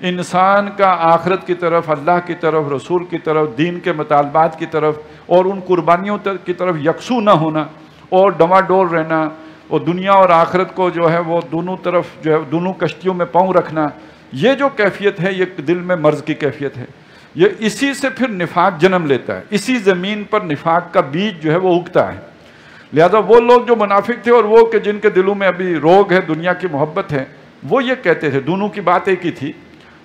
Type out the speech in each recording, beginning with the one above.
انسان کا آخرت کی طرف، اللہ کی طرف، رسول کی طرف، دین کے مطالبات کی طرف اور ان قربانیوں کی طرف یکسو نہ ہونا اور ڈواڈول رہنا، اور دنیا اور آخرت کو جو ہے وہ دونوں طرف جو ہے دونوں کشتیوں میں پاؤں رکھنا، یہ جو کیفیت ہے یہ دل میں مرض کی کیفیت ہے. یہ اسی سے پھر نفاق جنم لیتا ہے، اسی زمین پر نفاق کا بیج جو ہے وہ اگتا ہے. لہذا وہ لوگ جو منافق تھے اور وہ کہ جن کے دلوں میں ابھی روگ ہے، دنیا کی محبت ہے، وہ یہ کہتے تھے، دونوں کی بات ایک ہی تھی،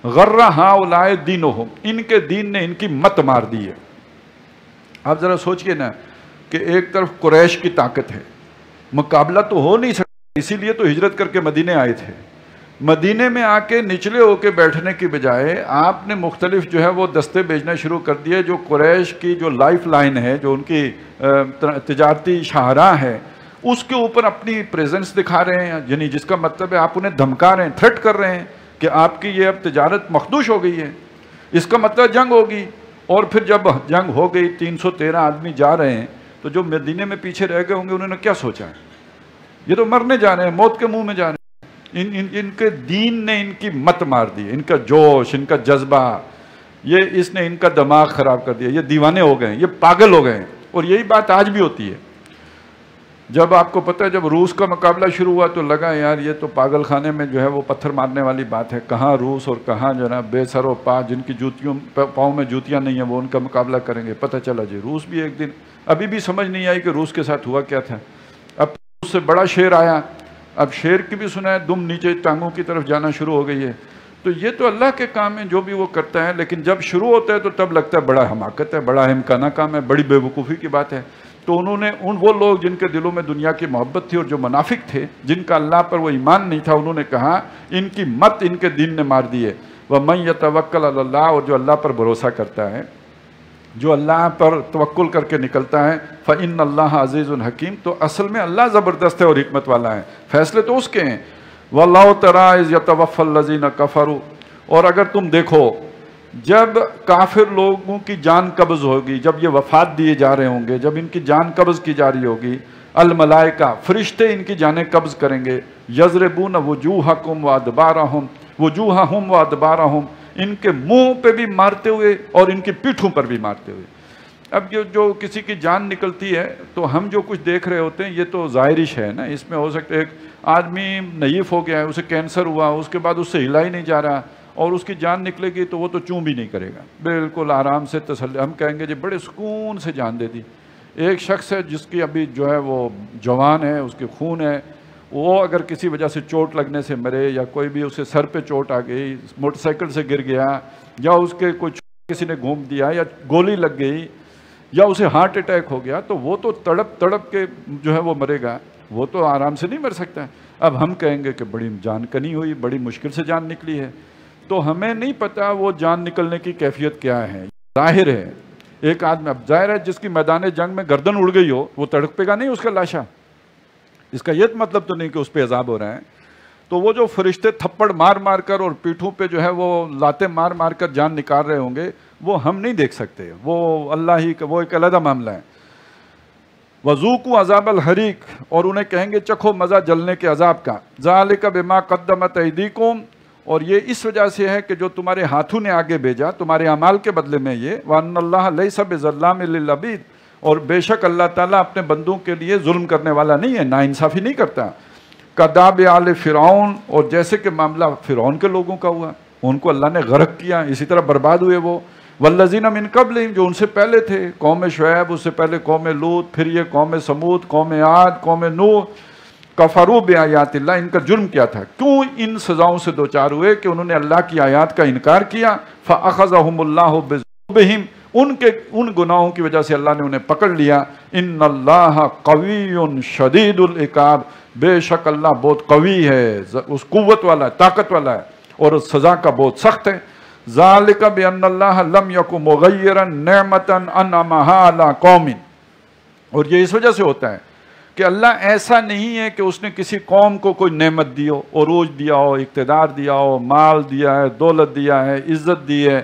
غرہ ہؤلاء دینہم، ان کے دین نے ان کی مت مار دی ہے. آپ ذرا سوچئے نا کہ ایک طرف قریش کی طاقت ہے، مقابلہ تو ہو نہیں سکتا، اسی لیے تو ہجرت کر کے مدینے آئے تھے. مدینے میں آ کے نچلے ہو کے بیٹھنے کی بجائے آپ نے مختلف جو ہے وہ دستے بھیجنا شروع کر دیے، جو قریش کی جو لائف لائن ہے، جو ان کی تجارتی شاہراہ ہے، اس کے اوپر اپنی پریزنس دکھا رہے ہیں. یعنی جس کا مطلب ہے آپ انہیں دھمکا رہے ہیں، تھریٹ کر رہے ہیں کہ آپ کی یہ اب تجارت مخدوش ہو گئی ہے، اس کا مطلب جنگ ہوگی. اور پھر جب جنگ ہو گئی، 313 آدمی جا رہے ہیں، تو جو مدینے میں پیچھے رہ گئے ہوں گے انہوں نے کیا سوچا ہے؟ یہ تو مرنے جا رہے ہیں، موت کے منہ میں جا رہے ہیں. ان کے دین نے ان کی مت مار دی، ان کا جوش، ان کا جذبہ، یہ اس نے ان کا دماغ خراب کر دیا. یہ دیوانے ہو گئے ہیں، یہ پاگل ہو گئے ہیں. اور یہی بات آج بھی ہوتی ہے. جب آپ کو پتہ ہے جب روس کا مقابلہ شروع ہوا تو لگا یار یہ تو پاگل خانے میں جو ہے وہ پتھر مارنے والی بات ہے، کہاں روس اور کہاں جو ہے نا بے سر و پا، جن کی جوتیوں پاؤں میں جوتیاں نہیں ہیں وہ ان کا مقابلہ کریں گے. پتہ چلا جی روس بھی ایک دن، ابھی بھی سمجھ نہیں آئی کہ روس کے ساتھ ہوا کیا تھا. اب روس سے بڑا شیر آیا، اب شیر کی بھی سنا ہے دم نیچے ٹانگوں کی طرف جانا شروع ہو گئی ہے. تو یہ تو اللہ کے کام ہے جو بھی وہ کرتا ہے، لیکن جب شروع ہوتا ہے تو تب لگتا ہے بڑا حماقت ہے، بڑا امکانہ کام ہے، بڑی بے وقوفی کی بات ہے. تو انہوں نے وہ لوگ جن کے دلوں میں دنیا کی محبت تھی اور جو منافق تھے، جن کا اللہ پر وہ ایمان نہیں تھا، انہوں نے کہا ان کی مت ان کے دین نے مار دی ہے. وَمَن يَتَوَكَّلْ عَلَى اللَّهِ، اور جو اللہ پر بھروسہ کرتا ہے، جو اللہ پر توکل کر کے نکلتا ہے، فَإِنَّ اللَّهَ عَزِيزٌ حَكِيمٌ، تو اصل میں اللہ زبردست ہے اور حکمت والا ہے، فیصلے تو اس کے ہیں. وَاللَّهُ تَرَىٰ إِذْ يَتَوَفَّى الَّذِينَ كَفَرُوا، اور اگر تم دیکھو جب کافر لوگوں کی جان قبض ہوگی، جب یہ وفات دیے جا رہے ہوں گے، جب ان کی جان قبض کی جا رہی ہوگی، الملائکہ، فرشتے ان کی جانیں قبض کریں گے، یضربون وجوہکم وادبارہم، وجوہہم وادبارہم، ان کے منہ پہ بھی مارتے ہوئے اور ان کی پیٹھوں پر بھی مارتے ہوئے. اب جو کسی کی جان نکلتی ہے تو ہم جو کچھ دیکھ رہے ہوتے ہیں یہ تو ظاہرش ہے نا، اس میں ہو سکتا ہے ایک آدمی نحیف ہو گیا ہے، اسے کینسر ہوا، اس کے بعد اس سے ہلا ہی نہیں جا رہا اور اس کی جان نکلے گی تو وہ تو چوں بھی نہیں کرے گا، بالکل آرام سے تسلی، ہم کہیں گے جی بڑے سکون سے جان دے دی. ایک شخص ہے جس کی ابھی جو ہے وہ جوان ہے، اس کے خون ہے، وہ اگر کسی وجہ سے چوٹ لگنے سے مرے یا کوئی بھی اسے سر پہ چوٹ آ گئی، موٹر سائیکل سے گر گیا، یا اس کے کوئی کسی نے گھوم دیا، یا گولی لگ گئی، یا اسے ہارٹ اٹیک ہو گیا، تو وہ تو تڑپ تڑپ کے جو ہے وہ مرے گا، وہ تو آرام سے نہیں مر سکتا. اب ہم کہیں گے کہ بڑی جان کنی ہوئی، بڑی مشکل سے جان نکلی ہے. تو ہمیں نہیں پتا وہ جان نکلنے کی کیفیت کیا ہے. ظاہر ہے ایک آدمی، اب ظاہر ہے جس کی میدان جنگ میں گردن اڑ گئی ہو وہ تڑپے گا نہیں اس کا لاشا. اس کا یہ مطلب تو نہیں کہ اس پہ عذاب ہو رہا ہے. تو وہ جو فرشتے تھپڑ مار مار کر اور پیٹھوں پہ جو ہے وہ لاتے مار مار کر جان نکال رہے ہوں گے وہ ہم نہیں دیکھ سکتے، وہ اللہ ہی کا، وہ ایک علیحدہ معاملہ ہے. وَذُوقُوا عَذَابَ الْحَرِيقِ، اور انہیں کہیں گے چکھو مزہ جلنے کے عذاب کا. ذَلِكَ بِمَا قَدَّمَتْ أَيْدِيكُمْ، اور یہ اس وجہ سے ہے کہ جو تمہارے ہاتھوں نے آگے بھیجا تمہارے اعمال کے بدلے میں یہ. وَأَنَّ اللَّهَ لَيْسَ بِظَلَّامٍ لِّلْعَبِيدِ، اور بے شک اللہ تعالیٰ اپنے بندوں کے لیے ظلم کرنے والا نہیں ہے، ناانصافی نہیں کرتا. کداب آل فرعون، اور جیسے کہ معاملہ فرعون کے لوگوں کا ہوا، ان کو اللہ نے غرق کیا، اسی طرح برباد ہوئے وہ. والذین من قبلہم، جو ان سے پہلے تھے، قوم شعیب، اس سے پہلے قوم لوط، پھر یہ قوم سمود، قوم عاد، قوم نوح. کفروا بآیات اللہ، ان کا جرم کیا تھا، کیوں ان سزاؤں سے دوچار ہوئے کہ انہوں نے اللہ کی آیات کا انکار کیا. فأخذہم اللہ بذنوبہم، ان گناہوں کی وجہ سے اللہ نے انہیں پکڑ لیا. ان اللہ قوی شدید العقاب، بے شک اللہ بہت قوی ہے، اس قوت والا ہے، طاقت والا ہے، اور سزا کا بہت سخت ہے. ذالک بان اللہ لم یک مغیرا نعمتا انعمها علی قوم، اور یہ اس وجہ سے ہوتا ہے کہ اللہ ایسا نہیں ہے کہ اس نے کسی قوم کو کوئی نعمت دی ہو، عروج دیا ہو، اقتدار دیا ہو، مال دیا ہے، دولت دیا ہے، عزت دی ہے.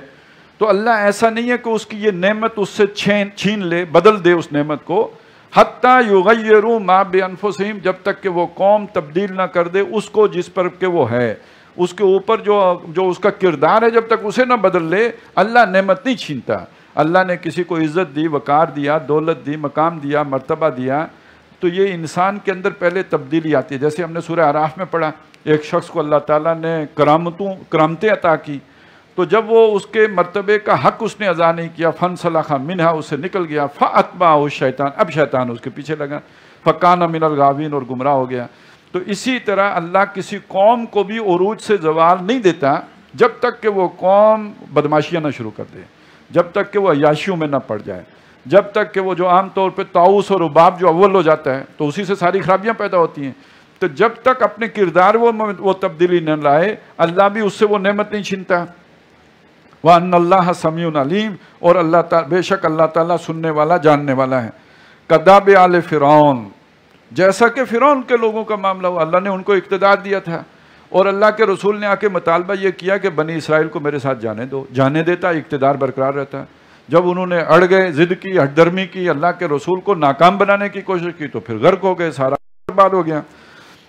تو اللہ ایسا نہیں ہے کہ اس کی یہ نعمت اس سے چھین لے، بدل دے اس نعمت کو. حتیٰ یغیروا ما بانفسہم، جب تک کہ وہ قوم تبدیل نہ کر دے اس کو جس پر کہ وہ ہے. اس کے اوپر جو اس کا کردار ہے جب تک اسے نہ بدل لے اللہ نعمت نہیں چھینتا. اللہ نے کسی کو عزت دی، وقار دیا، دولت دی، مقام دیا، مرتبہ دیا، تو یہ انسان کے اندر پہلے تبدیلی آتی ہے. جیسے ہم نے سورہ اعراف میں پڑھا، ایک شخص کو اللہ تعالیٰ نے کرامتیں عطا کی، تو جب وہ اس کے مرتبے کا حق اس نے ادا نہیں کیا، فَانْسَلَخَ مِنْهَا، اس سے نکل گیا، فَأَتْبَعَهُ الشَّيْطَانُ، اب شیطان اس کے پیچھے لگا، فَكَانَ مِنَ الْغَاوِينَ، اور گمراہ ہو گیا. تو اسی طرح اللہ کسی قوم کو بھی عروج سے زوال نہیں دیتا جب تک کہ وہ قوم بدماشیاں نہ شروع کر دے، جب تک کہ وہ عیاشیوں میں نہ پڑ جائے، جب تک کہ وہ جو عام طور پہ طاؤس اور رباب جو اول ہو جاتا ہے تو اسی سے ساری خرابیاں پیدا ہوتی ہیں. تو جب تک اپنے کردار وہ تبدیلی نہ لائے اللہ بھی اس سے وہ نعمت نہیں چھینتا. وَأَنَّ اللَّهَ سَمِيعٌ عَلِيمٌ، اور اللہ تعالیٰ بے شک اللہ تعالیٰ سننے والا جاننے والا ہے. کداب آل فرعون، جیسا کہ فرعون کے لوگوں کا معاملہ ہوا، اللہ نے ان کو اقتدار دیا تھا اور اللہ کے رسول نے آ کے مطالبہ یہ کیا کہ بنی اسرائیل کو میرے ساتھ جانے دو، جانے دیتا، اقتدار برقرار رہتا. جب انہوں نے اڑ گئے، ضد کی، ہٹ درمی کی، اللہ کے رسول کو ناکام بنانے کی کوشش کی تو پھر غرق ہو گئے، سارا برباد ہو گیا.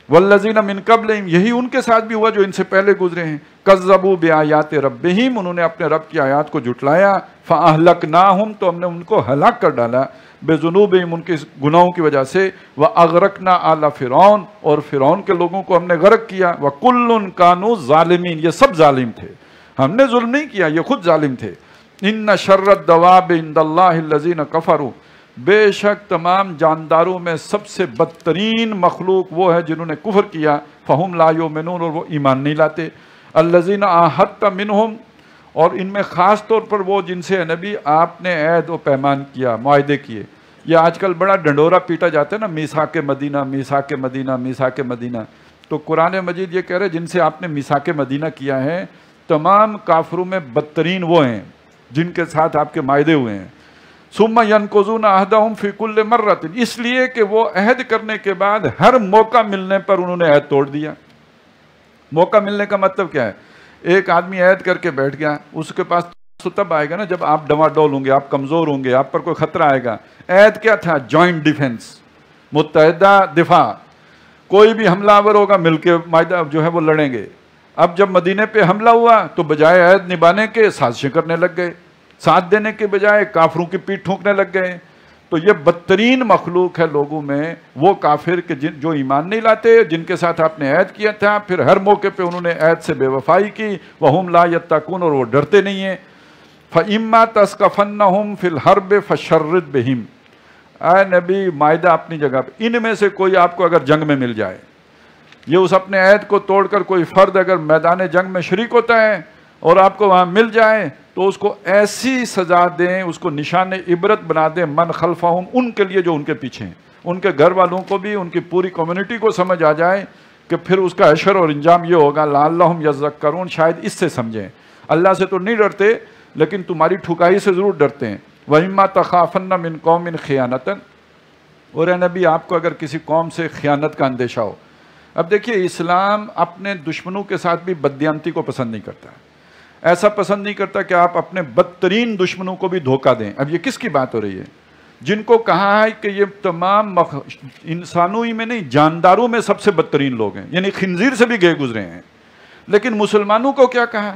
والذین من قبلہم، یہی ان کے ساتھ بھی ہوا جو ان سے پہلے گزرے ہیں. کذبوا بآیات ربہم، انہوں نے اپنے رب کی آیات کو جھٹلایا. فاہلکناہم، تو ہم نے ان کو ہلاک کر ڈالا. بذنوبہم، ان کے گناہوں کی وجہ سے. واغرقنا آل فرعون، اور فرعون کے لوگوں کو ہم نے غرق کیا. وکل کانوا ظالمین، یہ سب ظالم تھے، ہم نے ظلم نہیں کیا، یہ خود ظالم تھے. ان شر الدواب عند اللہ الذین کفروا، بے شک تمام جانداروں میں سب سے بدترین مخلوق وہ ہے جنہوں نے کفر کیا. فہم لا یؤمنون، اور وہ ایمان نہیں لاتے. الذین عاہدت منہم، اور ان میں خاص طور پر وہ جن سے نبی آپ نے عہد و پیمان کیا، معاہدے کیے. یہ آج کل بڑا ڈنڈورا پیٹا جاتا ہے نا، میثاق مدینہ، میثاق مدینہ، میثاق مدینہ. تو قرآن مجید یہ کہہ رہے جن سے آپ نے میثاق مدینہ کیا ہے، تمام کافروں میں بدترین وہ ہیں جن کے ساتھ آپ کے معاہدے ہوئے ہیں. ثم ينقضون عہدہم فی کل مرۃ، اس لیے کہ وہ عہد کرنے کے بعد ہر موقع ملنے پر انہوں نے عہد توڑ دیا. موقع ملنے کا مطلب کیا ہے؟ ایک آدمی عہد کر کے بیٹھ گیا، اس کے پاس تو تب آئے گا نا جب آپ ڈواڈول ہوں گے، آپ کمزور ہوں گے، آپ پر کوئی خطرہ آئے گا. عہد کیا تھا؟ جوائنٹ ڈیفنس، متحدہ دفاع. کوئی بھی حملہ آور ہوگا مل کے معاہدہ جو ہے وہ لڑیں گے. اب جب مدینے پہ حملہ ہوا تو بجائے عہد نبھانے کے سازشیں کرنے لگ گئے، ساتھ دینے کے بجائے کافروں کی پیٹھ ٹھونکنے لگ گئے. تو یہ بدترین مخلوق ہے لوگوں میں وہ کافر کہ جو ایمان نہیں لاتے، جن کے ساتھ آپ نے عہد کیا تھا، پھر ہر موقع پہ انہوں نے عہد سے بے وفائی کی. وَهُمْ لَا يَتَّقُونَ، اور وہ ڈرتے نہیں ہیں. فَإِمَّا تَسْقَفَنَّهُمْ فِي الْحَرْبِ فَشَرِّدْ بِهِمْ، اے نبی معاہدہ اپنی جگہ پہ، ان میں سے کوئی آپ کو اگر جنگ میں مل جائے، یہ اس اپنے عہد کو توڑ کر کوئی فرد اگر میدان جنگ میں شریک ہوتا ہے اور آپ کو وہاں مل جائے تو اس کو ایسی سزا دیں، اس کو نشان عبرت بنا دیں، من خلفہم، ان کے لیے جو ان کے پیچھے ہیں، ان کے گھر والوں کو بھی، ان کی پوری کمیونٹی کو سمجھ آ جائے کہ پھر اس کا حشر اور انجام یہ ہوگا. لعلہم یذکرون، شاید اس سے سمجھیں. اللہ سے تو نہیں ڈرتے لیکن تمہاری ٹھکائی سے ضرور ڈرتے ہیں. وَإِمَّا تَخَافَنَّ مِن قَوْمٍ خِیَانَةً، اور اے نبی آپ کو اگر کسی قوم سے خیانت کا اندیشہ ہو. اب دیکھیے اسلام اپنے دشمنوں کے ساتھ بھی بددیانتی کو پسند نہیں کرتا، ایسا پسند نہیں کرتا کہ آپ اپنے بدترین دشمنوں کو بھی دھوکہ دیں. اب یہ کس کی بات ہو رہی ہے؟ جن کو کہا ہے کہ یہ تمام انسانوں ہی میں نہیں جانداروں میں سب سے بدترین لوگ ہیں، یعنی خنزیر سے بھی گئے گزرے ہیں. لیکن مسلمانوں کو کیا کہا؟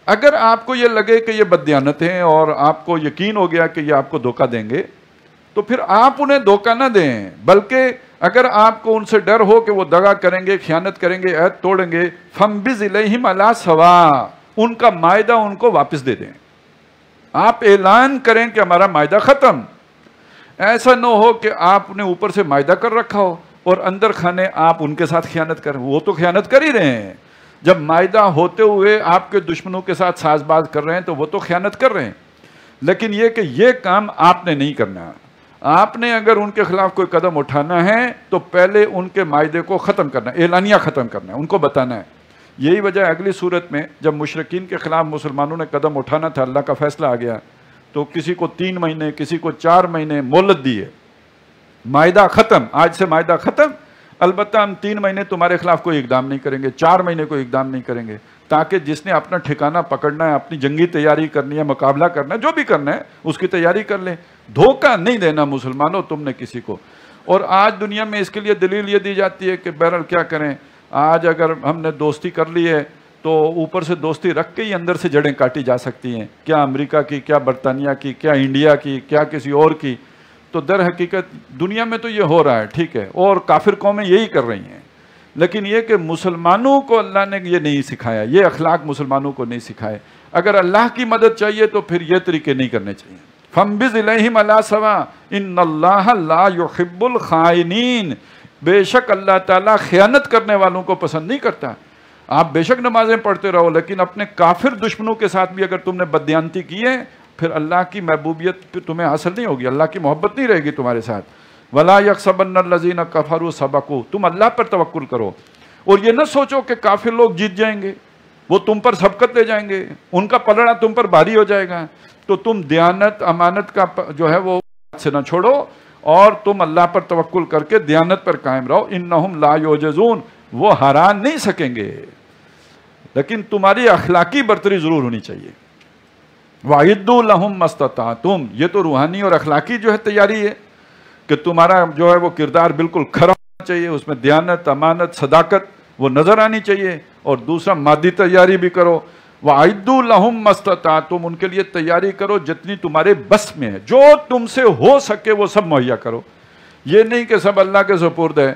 اگر آپ کو یہ لگے کہ یہ بددیانت ہیں اور آپ کو یقین ہو گیا کہ یہ آپ کو دھوکہ دیں گے تو پھر آپ انہیں دھوکہ نہ دیں، بلکہ اگر آپ کو ان سے ڈر ہو کہ وہ دغا کریں گے، خیانت کریں گے، عہد توڑیں گے، فَانبِذْ إِلَيْهِمْ عَلَىٰ سَوَاءٍ، ان کا معاہدہ ان کو واپس دے دیں. آپ اعلان کریں کہ ہمارا معاہدہ ختم. ایسا نہ ہو کہ آپ نے اوپر سے معاہدہ کر رکھا ہو اور اندر کھانے آپ ان کے ساتھ خیانت کریں. وہ تو خیانت کر ہی رہے ہیں. جب معاہدہ ہوتے ہوئے آپ کے دشمنوں کے ساتھ ساز باز کر رہے ہیں تو وہ تو خیانت کر رہے ہیں. لیکن یہ کہ یہ کام آپ نے نہیں کرنا. آپ نے اگر ان کے خلاف کوئی قدم اٹھانا ہے تو پہلے ان کے معاہدے کو ختم کرنا ہے، اعلانیہ ختم کرنا ہے، ان کو بتانا ہے. یہی وجہ اگلی صورت میں جب مشرکین کے خلاف مسلمانوں نے قدم اٹھانا تھا، اللہ کا فیصلہ آ گیا تو کسی کو 3 مہینے، کسی کو 4 مہینے مہلت دی ہے. معاہدہ ختم، آج سے معاہدہ ختم، البتہ ہم 3 مہینے تمہارے خلاف کوئی اقدام نہیں کریں گے، 4 مہینے کوئی اقدام نہیں کریں گے، تاکہ جس نے اپنا ٹھکانہ پکڑنا ہے، اپنی جنگی تیاری کرنی ہے، مقابلہ کرنا ہے، جو بھی کرنا ہے اس کی تیاری کر لیں. دھوکہ نہیں دینا مسلمانوں تم نے کسی کو. اور آج دنیا میں اس کے لیے دلیل یہ دی جاتی ہے کہ بہرحال کیا کریں، آج اگر ہم نے دوستی کر لی ہے تو اوپر سے دوستی رکھ کے ہی اندر سے جڑیں کاٹی جا سکتی ہیں، کیا امریکہ کی، کیا برطانیہ کی، کیا انڈیا کی، کیا کسی اور کی. تو در حقیقت دنیا میں تو یہ ہو رہا ہے، ٹھیک ہے، اور کافر قومیں یہی کر رہی ہیں. لیکن یہ کہ مسلمانوں کو اللہ نے یہ نہیں سکھایا، یہ اخلاق مسلمانوں کو نہیں سکھائے. اگر اللہ کی مدد چاہیے تو پھر یہ طریقے نہیں کرنے چاہیے. فَانبِذْ إِلَيْهِمْ عَلَىٰ سَوَاءٍ إِنَّ اللَّهَ لَا يُحِبُّ الْخَائِنِينَ. بے شک اللہ تعالیٰ خیانت کرنے والوں کو پسند نہیں کرتا. آپ بے شک نمازیں پڑھتے رہو، لیکن اپنے کافر دشمنوں کے ساتھ بھی اگر تم نے بددیانتی کی ہے، پھر اللہ کی محبوبیت تمہیں حاصل نہیں ہوگی، اللہ کی محبت نہیں رہے گی تمہارے ساتھ. وَلَا يَحْسَبَنَّ الَّذِينَ كَفَرُوا سَبَقُوا. تم اللہ پر توکل کرو اور یہ نہ سوچو کہ کافر لوگ جیت جائیں گے، وہ تم پر سبقت لے جائیں گے، ان کا پلڑا تم پر بھاری ہو جائے گا. تو تم دیانت امانت کا جو ہے وہ ہاتھ سے نہ چھوڑو اور تم اللہ پر توکل کر کے دیانت پر قائم رہو. انہم لا یعجزون. وہ ہرا نہیں سکیں گے، لیکن تمہاری اخلاقی برتری ضرور ہونی چاہیے. وَأَعِدُّوا لَهُم مَّا اسْتَطَعْتُمْ. یہ تو روحانی اور اخلاقی جو ہے تیاری ہے کہ تمہارا جو ہے وہ کردار بالکل کھرا ہونا چاہیے، اس میں دیانت امانت صداقت وہ نظر آنی چاہیے. اور دوسرا مادی تیاری بھی کرو. وَأَعِدُّوا لَهُم مَّا اسْتَطَعْتُمْ. ان کے لیے تیاری کرو جتنی تمہارے بس میں ہے، جو تم سے ہو سکے وہ سب مہیا کرو. یہ نہیں کہ سب اللہ کے سپرد ہے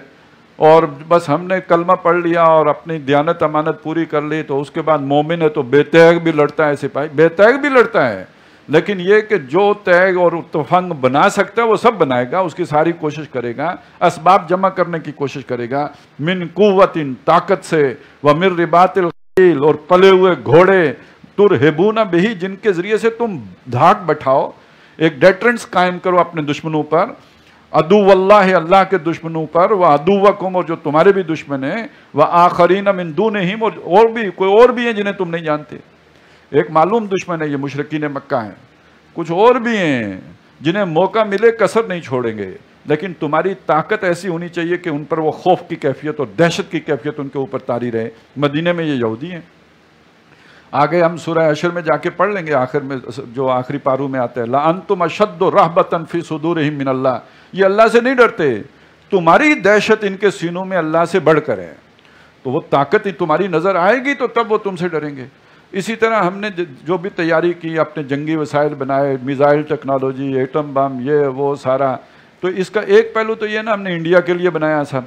اور بس ہم نے کلمہ پڑھ لیا اور اپنی دیانت امانت پوری کر لی تو اس کے بعد مومن ہے تو بے تیغ بھی لڑتا ہے. سپاہی بے تیغ بھی لڑتا ہے، لیکن یہ کہ جو تیغ اور تفنگ بنا سکتا ہے وہ سب بنائے گا، اس کی ساری کوشش کرے گا، اسباب جمع کرنے کی کوشش کرے گا. من قوت، طاقت سے، ومن رباط الخیل، اور پلے ہوئے گھوڑے، ترہبون بہ، جن کے ذریعے سے تم دھاک بٹھاؤ، ایک ڈیٹرنس قائم کرو اپنے دشمنوں پر. عدو اللہ، اللہ کے دشمنوں پر، وعدوکم، اور جو تمہارے بھی دشمن ہیں، وآخرین من دونہم، اور بھی کوئی اور بھی ہیں جنہیں تم نہیں جانتے. ایک معلوم دشمن ہے یہ مشرکین مکہ ہیں، کچھ اور بھی ہیں جنہیں موقع ملے کسر نہیں چھوڑیں گے. لیکن تمہاری طاقت ایسی ہونی چاہیے کہ ان پر وہ خوف کی کیفیت اور دہشت کی کیفیت ان کے اوپر طاری رہے. مدینے میں یہ یہودی ہیں. آگے ہم سورہ حشر میں جا کے پڑھ لیں گے، آخر میں جو آخری پارو میں آتا ہے، لَأَنْتُمْ أَشَدُّ رَهْبَةً فِي صُدُورِهِم مِّنَ اللَّهِ. یہ اللہ سے نہیں ڈرتے، تمہاری دہشت ان کے سینوں میں اللہ سے بڑھ کر ہے. تو وہ طاقت تمہاری نظر آئے گی تو تب وہ تم سے ڈریں گے. اسی طرح ہم نے جو بھی تیاری کی، اپنے جنگی وسائل بنائے، میزائل ٹیکنالوجی، ایٹم بم، یہ وہ سارا، تو اس کا ایک پہلو تو یہ نا ہم نے انڈیا کے لیے بنایا سب.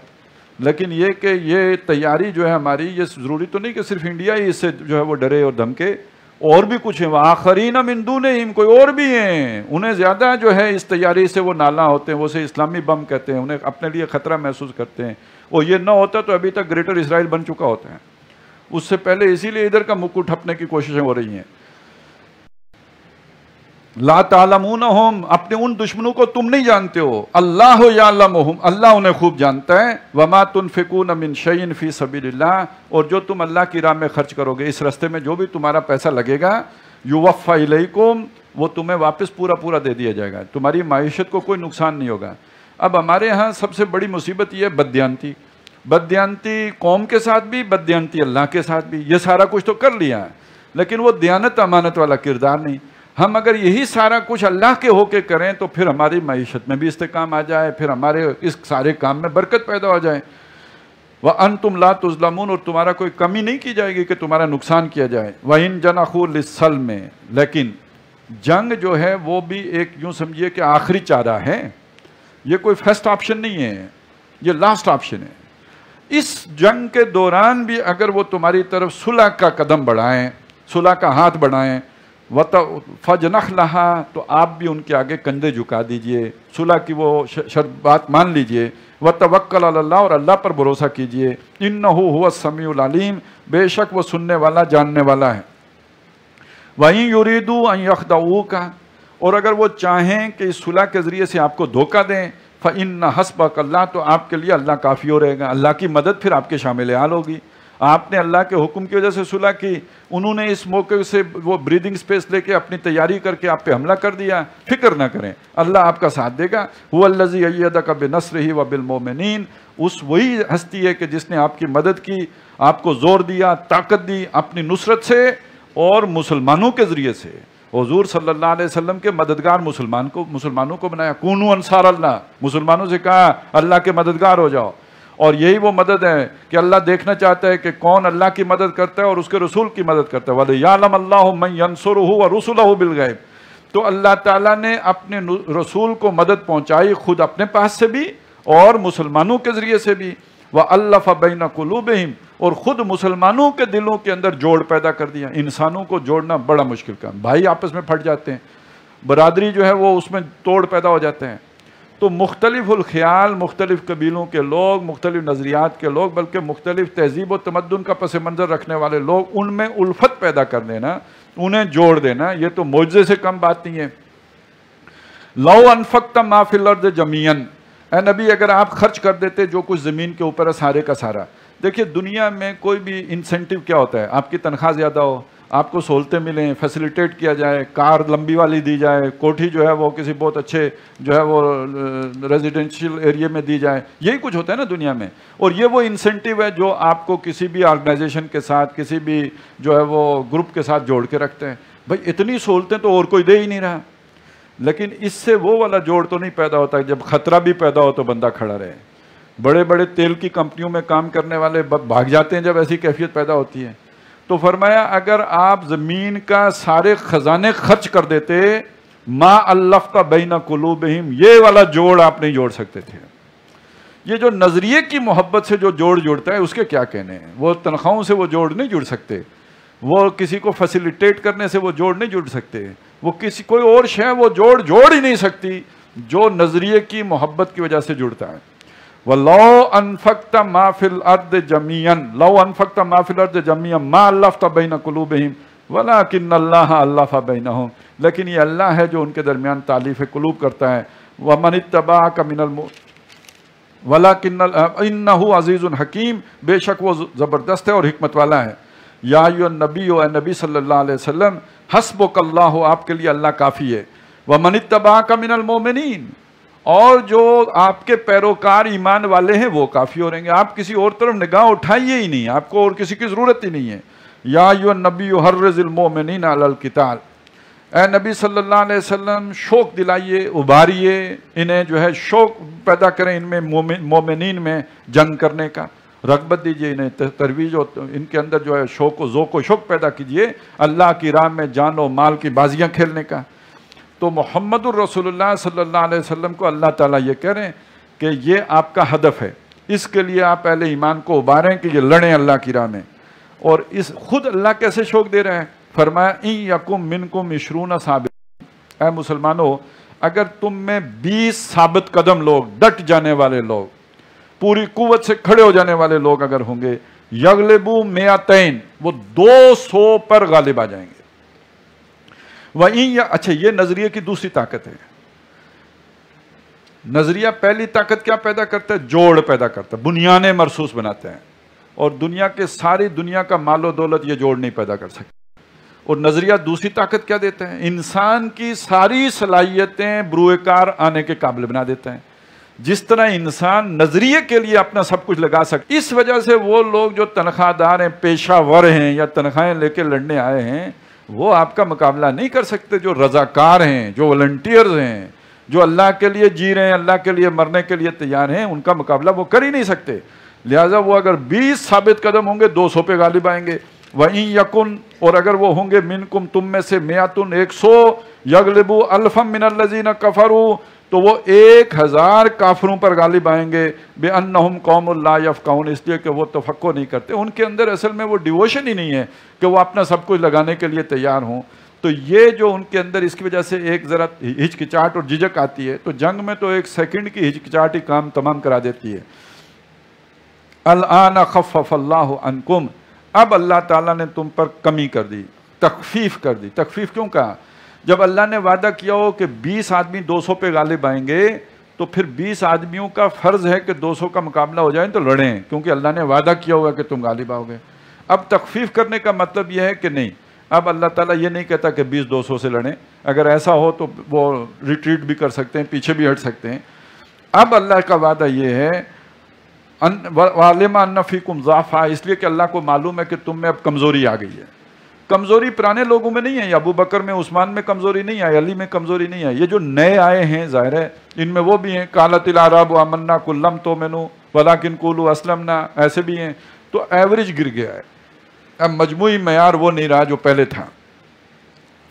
لیکن یہ کہ یہ تیاری جو ہے ہماری، یہ ضروری تو نہیں کہ صرف انڈیا ہی اس سے جو ہے وہ ڈرے اور دھمکے، اور بھی کچھ ہیں. وآخرین من دونہم، کوئی اور بھی ہیں، انہیں زیادہ جو ہے اس تیاری سے وہ نالاں ہوتے ہیں، وہ اسے اسلامی بم کہتے ہیں، انہیں اپنے لیے خطرہ محسوس کرتے ہیں. اور یہ نہ ہوتا تو ابھی تک گریٹر اسرائیل بن چکا ہوتا ہے. اس سے پہلے اسی لیے ادھر کا مکو ٹھپنے کی کوششیں ہو رہی ہیں. لا تعلمونہم، اپنے ان دشمنوں کو تم نہیں جانتے ہو. اللہ یعلمہم، اللہ انہیں خوب جانتا ہے. وما تنفقون من شیء فی سبیل اللہ، اور جو تم اللہ کی راہ میں خرچ کرو گے، اس راستے میں جو بھی تمہارا پیسہ لگے گا، یوفی الیکم، وہ تمہیں واپس پورا پورا دے دیا جائے گا. تمہاری معیشت کو کوئی نقصان نہیں ہوگا. اب ہمارے ہاں سب سے بڑی مصیبت یہ ہے بددیانتی. بددیانتی قوم کے ساتھ بھی، بددیانتی اللہ کے ساتھ بھی. یہ سارا کچھ تو کر لیا لیکن وہ دیانت امانت والا کردار نہیں. ہم اگر یہی سارا کچھ اللہ کے ہو کے کریں تو پھر ہماری معیشت میں بھی استحکام آ جائے، پھر ہمارے اس سارے کام میں برکت پیدا ہو جائے. وَأَنْتُمْ لَا تُظْلَمُونَ، اور تمہارا کوئی کمی نہیں کی جائے گی کہ تمہارا نقصان کیا جائے. وَإِنْ جَنَحُوا لِلسَّلْمِ، لیکن جنگ جو ہے وہ بھی ایک یوں سمجھیے کہ آخری چارہ ہے. یہ کوئی فرسٹ آپشن نہیں ہے، یہ لاسٹ آپشن ہے. اس جنگ کے دوران بھی اگر وہ تمہاری طرف صلح کا قدم بڑھائیں، صلح کا ہاتھ بڑھائیں، فَجْنَحْ لَهَا، تو آپ بھی ان کے آگے کندھے جھکا دیجئے، صلح کی وہ بات مان لیجئے. وَتَوَكَّلْ عَلَى اللَّهِ، اور اللہ پر بھروسہ کیجئے. إِنَّهُ هُوَ السَّمِيعُ الْعَلِيمُ، بے شک وہ سننے والا جاننے والا ہے. وَإِن يُرِيدُوا أَن يَخْدَعُوكَ، اور اگر وہ چاہیں کہ اس صلح کے ذریعے سے آپ کو دھوکہ دیں، فَإِنَّ حَسْبَكَ اللَّهُ، تو آپ کے لیے اللہ کافی ہو رہے گا. اللہ کی مدد پھر آپ کے شامل حال ہوگی. آپ نے اللہ کے حکم کی وجہ سے صلح کی، انہوں نے اس موقع سے وہ بریدنگ سپیس لے کے اپنی تیاری کر کے آپ پہ حملہ کر دیا. فکر نہ کریں، اللہ آپ کا ساتھ دے گا. هُوَ الَّذِي أَيَّدَكَ بِنَصْرِهِ وَبِالْمُؤْمِنِينَ، اس وہی ہستی ہے کہ جس نے آپ کی مدد کی، آپ کو زور دیا، طاقت دی اپنی نصرت سے اور مسلمانوں کے ذریعے سے. حضور صلی اللہ علیہ وسلم کے مددگار مسلمانوں کو بنایا. کونوا انصار اللہ، مسلمانوں سے کہا اللہ کے مددگار ہو جاؤ. اور یہی وہ مدد ہے کہ اللہ دیکھنا چاہتا ہے کہ کون اللہ کی مدد کرتا ہے اور اس کے رسول کی مدد کرتا ہے. وَلِيَعْلَمَ اللَّهُ مَن يَنصُرُهُ وَرُسُلَهُ بِالْغَيْبِ. تو اللہ تعالیٰ نے اپنے رسول کو مدد پہنچائی خود اپنے پاس سے بھی اور مسلمانوں کے ذریعے سے بھی. وَأَلَّفَ بَيْنَ قُلُوبِهِمْ. اور خود مسلمانوں کے دلوں کے اندر جوڑ پیدا کر دیا. انسانوں کو جوڑنا بڑا مشکل کام. بھائی آپس میں پھٹ جاتے ہیں, برادری جو ہے وہ اس میں توڑ پیدا ہو جاتے ہیں. تو مختلف الخیال, مختلف قبیلوں کے لوگ, مختلف نظریات کے لوگ, بلکہ مختلف تہذیب و تمدن کا پس منظر رکھنے والے لوگ, ان میں الفت پیدا کر دینا, انہیں جوڑ دینا, یہ تو معجزے سے کم بات نہیں ہے. لو انفقت ما فی الارض جمیعا. اے نبی اگر آپ خرچ کر دیتے جو کچھ زمین کے اوپر ہے سارے کا سارا. دیکھیے دنیا میں کوئی بھی انسینٹیو کیا ہوتا ہے, آپ کی تنخواہ زیادہ ہو, آپ کو سہولتیں ملیں, فیسیلیٹیٹ کیا جائے, کار لمبی والی دی جائے, کوٹھی جو ہے وہ کسی بہت اچھے جو ہے وہ ریزیڈینشیل ایریے میں دی جائے, یہی کچھ ہوتا ہے نا دنیا میں. اور یہ وہ انسینٹیو ہے جو آپ کو کسی بھی آرگنائزیشن کے ساتھ, کسی بھی جو ہے وہ گروپ کے ساتھ جوڑ کے رکھتے ہیں. بھائی اتنی سہولتیں تو اور کوئی دے ہی نہیں رہا, لیکن اس سے وہ والا جوڑ تو نہیں پیدا ہوتا جب خطرہ بھی پیدا ہو تو بندہ کھڑا رہے. بڑے بڑے تیل کی کمپنیوں میں کام کرنے والے بھاگ جاتے ہیں جب ایسی کیفیت پیدا ہوتی ہے. تو فرمایا اگر آپ زمین کا سارے خزانے خرچ کر دیتے, ما الفت بین قلوبہم, یہ والا جوڑ آپ نہیں جوڑ سکتے تھے. یہ جو نظریے کی محبت سے جو جوڑ جوڑتا ہے اس کے کیا کہنے ہیں. وہ تنخواہوں سے وہ جوڑ نہیں جڑ سکتے, وہ کسی کو فیسیلیٹیٹ کرنے سے وہ جوڑ نہیں جڑ سکتے, وہ کسی کوئی اور شے وہ جوڑ ہی نہیں سکتی جو نظریے کی محبت کی وجہ سے جڑتا ہے. وَلَوْ أَنفَقْتَ مَا فِي الْأَرْضِ جَمِيعًا لَوْ أَنفَقْتَ مَا فِي الْأَرْضِ جَمِيعًا مَا أَلَّفْتَ بَيْنَ قُلُوبِهِمْ وَلَكِنَّ اللَّهَ أَلَّفَ بَيْنَهُمْ. لیکن یہ اللہ ہے جو ان کے درمیان تالیف قلوب کرتا ہے. وَمَنِ اتَّبَعَكَ مِنَ وَلَكِنَّ إِنَّهُ عَزِيزٌ حَكِيمٌ. بے شک وہ زبردست ہے اور حکمت والا ہے. یا ایھا النبی, اے نبی صلی اللہ علیہ وسلم, حسبک اللہ, آپ کے لیے اللہ کافی ہے. وَمَنِ اتَّبَعَكَ مِنَ الْمُؤْمِنِينَ, اور جو آپ کے پیروکار ایمان والے ہیں وہ کافی ہو رہیں گے. آپ کسی اور طرف نگاہ اٹھائیے ہی نہیں, آپ کو اور کسی کی ضرورت ہی نہیں ہے. یا ایھا النبی حرض المؤمنین علی القتال. اے نبی صلی اللہ علیہ وسلم شوق دلائیے, ابھاریے, انہیں جو ہے شوق پیدا کریں ان میں, مومنین میں جنگ کرنے کا رغبت دیجیے, انہیں ترویج, ان کے اندر جو ہے شوق و ذوق و شوق پیدا کیجیے اللہ کی راہ میں جان و مال کی بازیاں کھیلنے کا. تو محمد الرسول اللہ صلی اللہ علیہ وسلم کو اللہ تعالیٰ یہ کہہ رہے ہیں کہ یہ آپ کا ہدف ہے, اس کے لیے آپ اہل ایمان کو ابھاریں کہ یہ لڑیں اللہ کی راہ میں. اور اس خود اللہ کیسے شوق دے رہے ہیں, فرمایا ان یکم منکم 20 ثابت. اے مسلمانوں اگر تم میں 20 ثابت قدم لوگ, ڈٹ جانے والے لوگ, پوری قوت سے کھڑے ہو جانے والے لوگ اگر ہوں گے, یغلبوا 200, وہ 200 پر غالب آ جائیں گے. اچھا یہ نظریے کی دوسری طاقت ہے. نظریہ پہلی طاقت کیا پیدا کرتا ہے, جوڑ پیدا کرتا ہے, بنیادیں مرصوص بناتے ہیں. اور دنیا کے ساری دنیا کا مال و دولت یہ جوڑ نہیں پیدا کر سکتے. اور نظریہ دوسری طاقت کیا دیتا ہے, انسان کی ساری صلاحیتیں بروئے کار آنے کے قابل بنا دیتا ہے. جس طرح انسان نظریے کے لیے اپنا سب کچھ لگا سکتا. اس وجہ سے وہ لوگ جو تنخواہ دار ہیں, پیشہ ور ہیں, یا تنخواہیں لے کے لڑنے آئے ہیں, وہ آپ کا مقابلہ نہیں کر سکتے. جو رضاکار ہیں, جو والنٹیئرز ہیں, جو اللہ کے لیے جی رہے ہیں, اللہ کے لیے مرنے کے لیے تیار ہیں, ان کا مقابلہ وہ کر ہی نہیں سکتے. لہٰذا وہ اگر 20 ثابت قدم ہوں گے 200 پہ غالب آئیں گے. وَإِن یکن, اور اگر وہ ہوں گے منکم, تم میں سے, 100 یغلبوا الفا من الذین کفروا, تو وہ 1000 کافروں پر غالب آئیں گے. بِأَنَّهُمْ قَوْمٌ لَا يَفْقَهُونَ, اس لیے کہ وہ تفقہ نہیں کرتے, ان کے اندر اصل میں وہ ڈیووشن ہی نہیں ہے کہ وہ اپنا سب کچھ لگانے کے لیے تیار ہوں. تو یہ جو ان کے اندر, اس کی وجہ سے ایک ذرا ہچکچاہٹ اور جھجک آتی ہے. تو جنگ میں تو 1 سیکنڈ کی ہچکچاہٹ ہی کام تمام کرا دیتی ہے. الآن خفف اللہ عنکم, اب اللہ تعالیٰ نے تم پر کمی کر دی, تخفیف کر دی. تخفیف کیوں کہا؟ جب اللہ نے وعدہ کیا ہو کہ 20 آدمی 200 پہ غالب آئیں گے, تو پھر 20 آدمیوں کا فرض ہے کہ 200 کا مقابلہ ہو جائے تو لڑیں, کیونکہ اللہ نے وعدہ کیا ہوگا کہ تم غالب آؤ گے. اب تخفیف کرنے کا مطلب یہ ہے کہ نہیں, اب اللہ تعالیٰ یہ نہیں کہتا کہ 20 200 سے لڑیں. اگر ایسا ہو تو وہ ریٹریٹ بھی کر سکتے ہیں, پیچھے بھی ہٹ سکتے ہیں. اب اللہ کا وعدہ یہ ہے, وَعَلِمَ أَنَّ فِيكُمْ ضَعْفًا, اس لیے کہ اللہ کو معلوم ہے کہ تم میں اب کمزوری آ گئی ہے. کمزوری پرانے لوگوں میں نہیں ہے, یا ابو بکر میں, عثمان میں کمزوری نہیں ہے, علی میں کمزوری نہیں ہے. یہ جو نئے آئے ہیں ظاہر ہے ان میں وہ بھی ہیں. قالت الاعراب آمنا قل لم تؤمنوا ولیکن قولوا اسلمنا ایسے بھی ہیں، تو ایوریج گر گیا ہے، اب مجموعی معیار وہ نہیں رہا جو پہلے تھا۔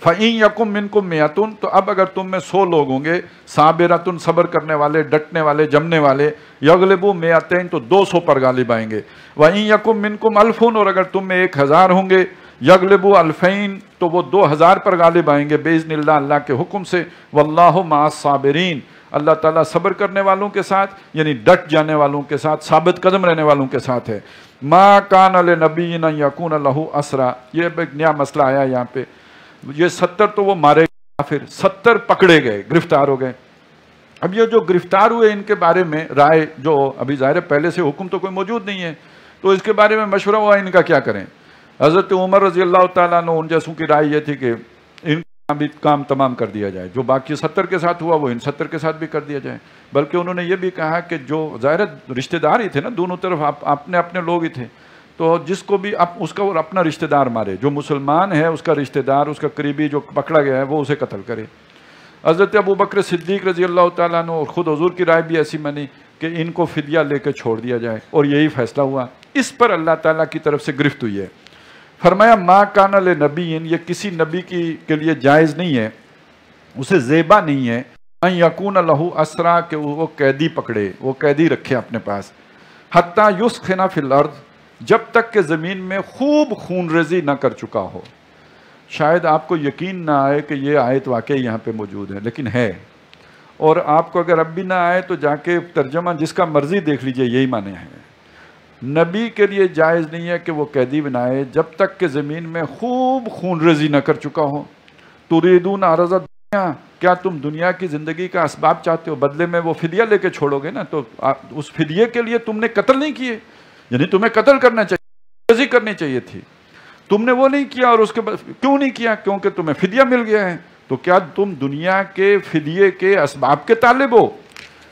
فَإِن يَكُن مِّنكُم مِّئَةٌ، تو اب اگر تم میں 100 لوگ ہوں گے، صابرۃ صبر کرنے والے، ڈٹنے والے، جمنے والے، یغلبوا مئتین تو 200 پر غالب آئیں گے، وَإِن يَكُن مِّنكُم أَلْفٌ، اور اگر تم میں 1000 ہوں گے، یغلبوا الفین تو وہ 2000 پر غالب آئیں گے باذن اللہ، اللہ کے حکم سے، واللہ مع الصابرین، اللہ تعالیٰ صبر کرنے والوں کے ساتھ، یعنی ڈٹ جانے والوں کے ساتھ، ثابت قدم رہنے والوں کے ساتھ ہے۔ ما کان لنبی ان یکون لہ اسرا، یہ ایک نیا مسئلہ آیا یہاں پہ، یہ 70 تو وہ مارے گئے، پھر 70 پکڑے گئے، گرفتار ہو گئے۔ اب یہ جو گرفتار ہوئے ان کے بارے میں رائے، جو ابھی ظاہر ہے پہلے سے حکم تو کوئی موجود نہیں ہے، تو اس کے بارے میں مشورہ ہوا ان کا کیا کریں۔ حضرت عمر رضی اللہ تعالیٰ عنہ ان جیسوں کی رائے یہ تھی کہ ان کا بھی کام تمام کر دیا جائے، جو باقی 70 کے ساتھ ہوا وہ ان 70 کے ساتھ بھی کر دیا جائے، بلکہ انہوں نے یہ بھی کہا کہ جو ظاہر رشتہ دار ہی تھے نا، دونوں طرف اپنے اپنے لوگ ہی تھے، تو جس کو بھی اس کا اپنا رشتہ دار مارے، جو مسلمان ہے اس کا رشتہ دار، اس کا قریبی جو پکڑا گیا ہے وہ اسے قتل کرے۔ حضرت ابو بکر صدیق رضی اللہ تعالیٰ عنہ اور خود حضور کی رائے بھی ایسی منی کہ ان کو فدیہ لے کے چھوڑ دیا جائے، اور یہی فیصلہ ہوا۔ اس پر اللہ تعالیٰ کی طرف سے گرفت ہوئی ہے۔ فرمایا ما کان لنبی، یہ کسی نبی کے لیے جائز نہیں ہے، اسے زیبا نہیں ہے، ان یکون لہ اسرا، کہ وہ قیدی پکڑے، وہ قیدی رکھے اپنے پاس، حتی یسخن فی الارض، جب تک کہ زمین میں خوب خون ریزی نہ کر چکا ہو۔ شاید آپ کو یقین نہ آئے کہ یہ آیت واقعی یہاں پہ موجود ہے، لیکن ہے، اور آپ کو اگر اب بھی نہ آئے تو جا کے ترجمہ جس کا مرضی دیکھ لیجئے، یہی معنی ہے۔ نبی کے لیے جائز نہیں ہے کہ وہ قیدی بنائے جب تک کہ زمین میں خوب خون ریزی نہ کر چکا ہو۔ تریدون عرض الدنیا، کیا تم دنیا کی زندگی کا اسباب چاہتے ہو، بدلے میں وہ فدیہ لے کے چھوڑو گے نا، تو اس فدیے کے لیے تم نے قتل نہیں کیے، یعنی تمہیں قتل کرنا چاہیے، ریزی کرنی چاہیے تھی، تم نے وہ نہیں کیا، اور اس کے بعد کیوں نہیں کیا؟ کیونکہ تمہیں فدیہ مل گیا ہے، تو کیا تم دنیا کے فدیے کے اسباب کے طالب ہو؟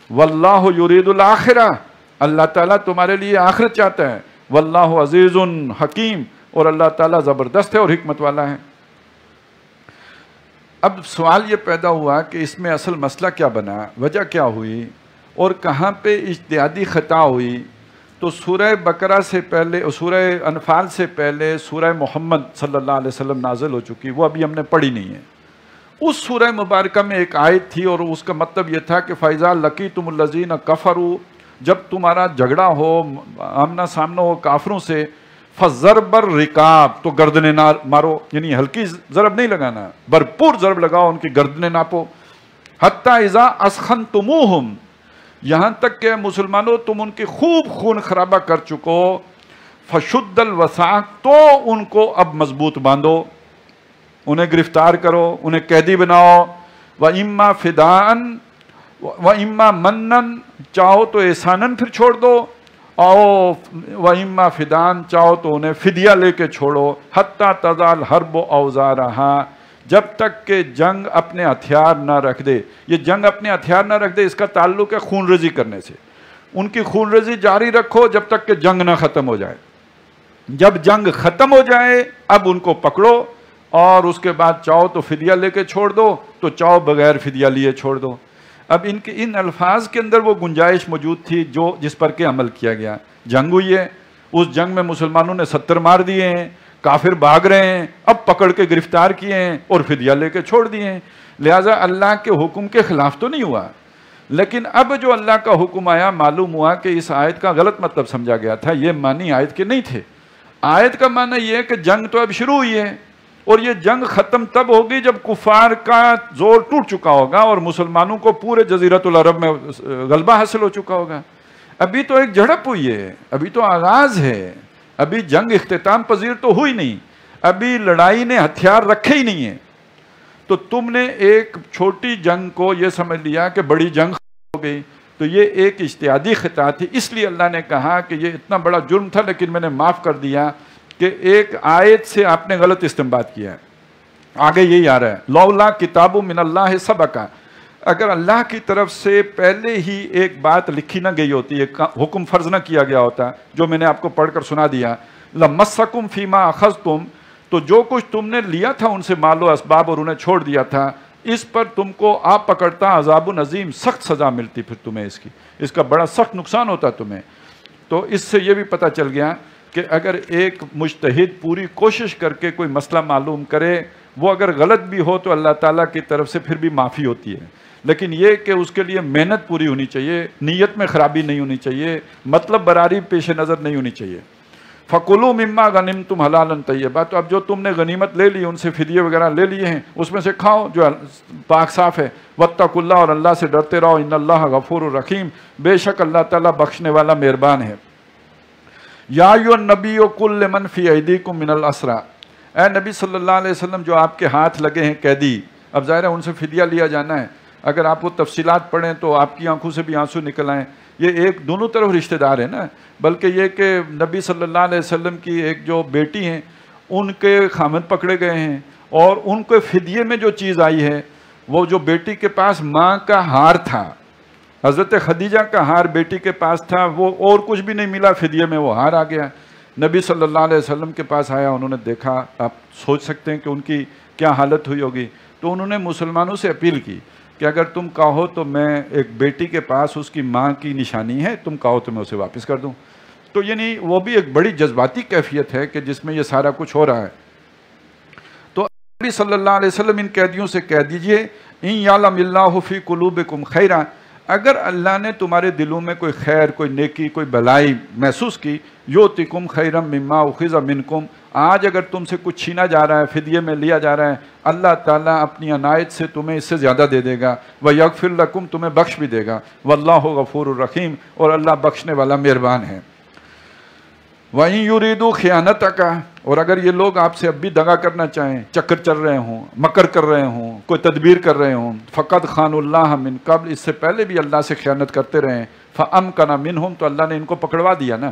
واللہ یرید الآخرہ، اللہ تعالیٰ تمہارے لیے آخرت چاہتا ہے، واللہ عزیز حکیم، اور اللہ تعالیٰ زبردست ہے اور حکمت والا ہے۔ اب سوال یہ پیدا ہوا کہ اس میں اصل مسئلہ کیا بنا، وجہ کیا ہوئی، اور کہاں پہ اجتہادی خطا ہوئی؟ تو سورہ بقرہ سے پہلے، سورہ انفال سے پہلے سورہ محمد صلی اللہ علیہ وسلم نازل ہو چکی، وہ ابھی ہم نے پڑھی نہیں ہے۔ اس سورہ مبارکہ میں ایک آیت تھی، اور اس کا مطلب یہ تھا کہ فَإِذَا لَقِيتُمُ الَّذِينَ كَفَرُوا، جب تمہارا جھگڑا ہو، آمنا سامنا ہو کافروں سے، فَضَرْبَ الرِّقَابِ، تو گردنیں مارو، یعنی ہلکی ضرب نہیں لگانا، بھرپور ضرب لگاؤ، ان کی گردنیں ناپو۔ حَتَّى إِذَا أَسْخَنْتُمُوهُمْ، یہاں تک کہ مسلمانوں تم ان کی خوب خون خرابہ کر چکو، فَشُدَّ الْوَثَاقِ، تو ان کو اب مضبوط باندھو، انہیں گرفتار کرو، انہیں قیدی بناؤ، وَإِمَّا فِدَاءً وَإِمَّا مَنًّا، چاہو تو احساناً پھر چھوڑ دو، او وَإِمَّا فِدَاءً، چاہو تو انہیں فدیہ لے کے چھوڑو، حَتَّى تَضَعَ الْحَرْبُ أَوْزَارَهَا، جب تک کہ جنگ اپنے ہتھیار نہ رکھ دے۔ یہ جنگ اپنے ہتھیار نہ رکھ دے، اس کا تعلق ہے خون ریزی کرنے سے۔ ان کی خون ریزی جاری رکھو جب تک کہ جنگ نہ ختم ہو جائے۔ جب جنگ ختم ہو جائے اب ان کو پکڑو، اور اس کے بعد چاہو تو فدیہ لے کے چھوڑ دو، تو چاہو بغیر فدیہ لیے چھوڑ دو۔ اب ان الفاظ کے اندر وہ گنجائش موجود تھی جس پر کہ عمل کیا گیا۔ جنگ ہوئی ہے، اس جنگ میں مسلمانوں نے 70 مار دیے ہیں، کافر بھاگ رہے ہیں، اب پکڑ کے گرفتار کیے ہیں اور فدیہ لے کے چھوڑ دیے ہیں، لہٰذا اللہ کے حکم کے خلاف تو نہیں ہوا۔ لیکن اب جو اللہ کا حکم آیا، معلوم ہوا کہ اس آیت کا غلط مطلب سمجھا گیا تھا، یہ معنی آیت کے نہیں تھے۔ آیت کا معنی یہ ہے کہ جنگ تو اب شروع ہوئی ہے، اور یہ جنگ ختم تب ہوگی جب کفار کا زور ٹوٹ چکا ہوگا اور مسلمانوں کو پورے جزیرۃ العرب میں غلبہ حاصل ہو چکا ہوگا۔ ابھی تو ایک جھڑپ ہوئی ہے، ابھی تو آغاز ہے، ابھی جنگ اختتام پذیر تو ہوئی نہیں، ابھی لڑائی نے ہتھیار رکھے ہی نہیں ہیں۔ تو تم نے ایک چھوٹی جنگ کو یہ سمجھ لیا کہ بڑی جنگ ہو گئی، تو یہ ایک اجتہادی خطا تھی، اس لیے اللہ نے کہا کہ یہ اتنا بڑا جرم تھا لیکن میں نے معاف کر دیا کہ ایک آیت سے آپ نے غلط استنباط کیا ہے۔ آگے یہی آ رہا ہے، لولا کتاب من اللہ سبق، اگر اللہ کی طرف سے پہلے ہی ایک بات لکھی نہ گئی ہوتی، ایک حکم فرض نہ کیا گیا ہوتا، جو میں نے آپ کو پڑھ کر سنا دیا، لمسکم فیما اخذتم، تو جو کچھ تم نے لیا تھا ان سے مال و اسباب اور انہیں چھوڑ دیا تھا، اس پر تم کو آپ پکڑتا عذاب عظیم، سخت سزا ملتی پھر تمہیں، اس کا بڑا سخت نقصان ہوتا تمہیں۔ تو اس سے یہ بھی پتہ چل گیا کہ اگر ایک مجتہد پوری کوشش کر کے کوئی مسئلہ معلوم کرے، وہ اگر غلط بھی ہو تو اللہ تعالیٰ کی طرف سے پھر بھی معافی ہوتی ہے، لیکن یہ کہ اس کے لیے محنت پوری ہونی چاہیے، نیت میں خرابی نہیں ہونی چاہیے، مطلب براری پیش نظر نہیں ہونی چاہیے۔ فَكُلُوا مِمَّا غَنِمْتُمْ حَلَالًا طَيِّبًا، تو اب جو تم نے غنیمت لے لی، ان سے فدیے وغیرہ لے لیے ہیں، اس میں سے کھاؤ جو پاک صاف ہے۔ وَاتَّقُوا اللَّهَ، اور اللہ سے ڈرتے رہو، إِنَّ اللَّهَ غَفُورٌ رَحِيمٌ، بے شک اللہ تعالیٰ بخشنے والا مہربان ہے۔ یا ایھا النبی قل لمن فی ایدیکم من الاسریٰ، اے نبی صلی اللہ علیہ وسلم جو آپ کے ہاتھ لگے ہیں قیدی، اب ظاہر ہے ان سے فدیہ لیا جانا ہے، اگر آپ وہ تفصیلات پڑھیں تو آپ کی آنکھوں سے بھی آنسو نکل آئیں، یہ ایک دونوں طرف رشتہ دار ہے نا، بلکہ یہ کہ نبی صلی اللہ علیہ وسلم کی ایک جو بیٹی ہیں ان کے خامد پکڑے گئے ہیں، اور ان کے فدیے میں جو چیز آئی ہے وہ جو بیٹی کے پاس ماں کا ہار تھا، حضرت خدیجہ کا ہار بیٹی کے پاس تھا، وہ اور کچھ بھی نہیں ملا، فدیے میں وہ ہار آ گیا، نبی صلی اللہ علیہ وسلم کے پاس آیا، انہوں نے دیکھا، آپ سوچ سکتے ہیں کہ ان کی کیا حالت ہوئی ہوگی، تو انہوں نے مسلمانوں سے اپیل کی کہ اگر تم کہو تو میں ایک بیٹی کے پاس اس کی ماں کی نشانی ہے، تم کہو تو میں اسے واپس کر دوں۔ تو یعنی وہ بھی ایک بڑی جذباتی کیفیت ہے کہ جس میں یہ سارا کچھ ہو رہا ہے۔ تو نبی صلی اللہ علیہ وسلم ان قیدیوں سے کہہ دیجئے ان یعلم اللہ فی قلوبکم خیرا، اگر اللہ نے تمہارے دلوں میں کوئی خیر، کوئی نیکی، کوئی بھلائی محسوس کی، یؤتکم خیرا مما اخذ منکم، آج اگر تم سے کچھ چھینا جا رہا ہے، فدیے میں لیا جا رہا ہے، اللہ تعالیٰ اپنی عنایت سے تمہیں اس سے زیادہ دے دے گا، وَيَغْفِرْ لَكُمْ، تمہیں بخش بھی دے گا، وَاللَّهُ غَفُورٌ رَحِيمٌ، اور اللہ بخشنے والا مہربان ہے۔ وَإِن يُرِيدُوا خِيَانَتَكَ، اور اگر یہ لوگ آپ سے اب بھی دغا کرنا چاہیں، چکر چل رہے ہوں، مکر کر رہے ہوں، کوئی تدبیر کر رہے ہوں، فَقَدْ خَانُوا اللَّهَ مِن قبل، اس سے پہلے بھی اللہ سے خیانت کرتے رہے، فَأَمْكَنَ مِنْهُمْ، تو اللہ نے ان کو پکڑوا دیا نا،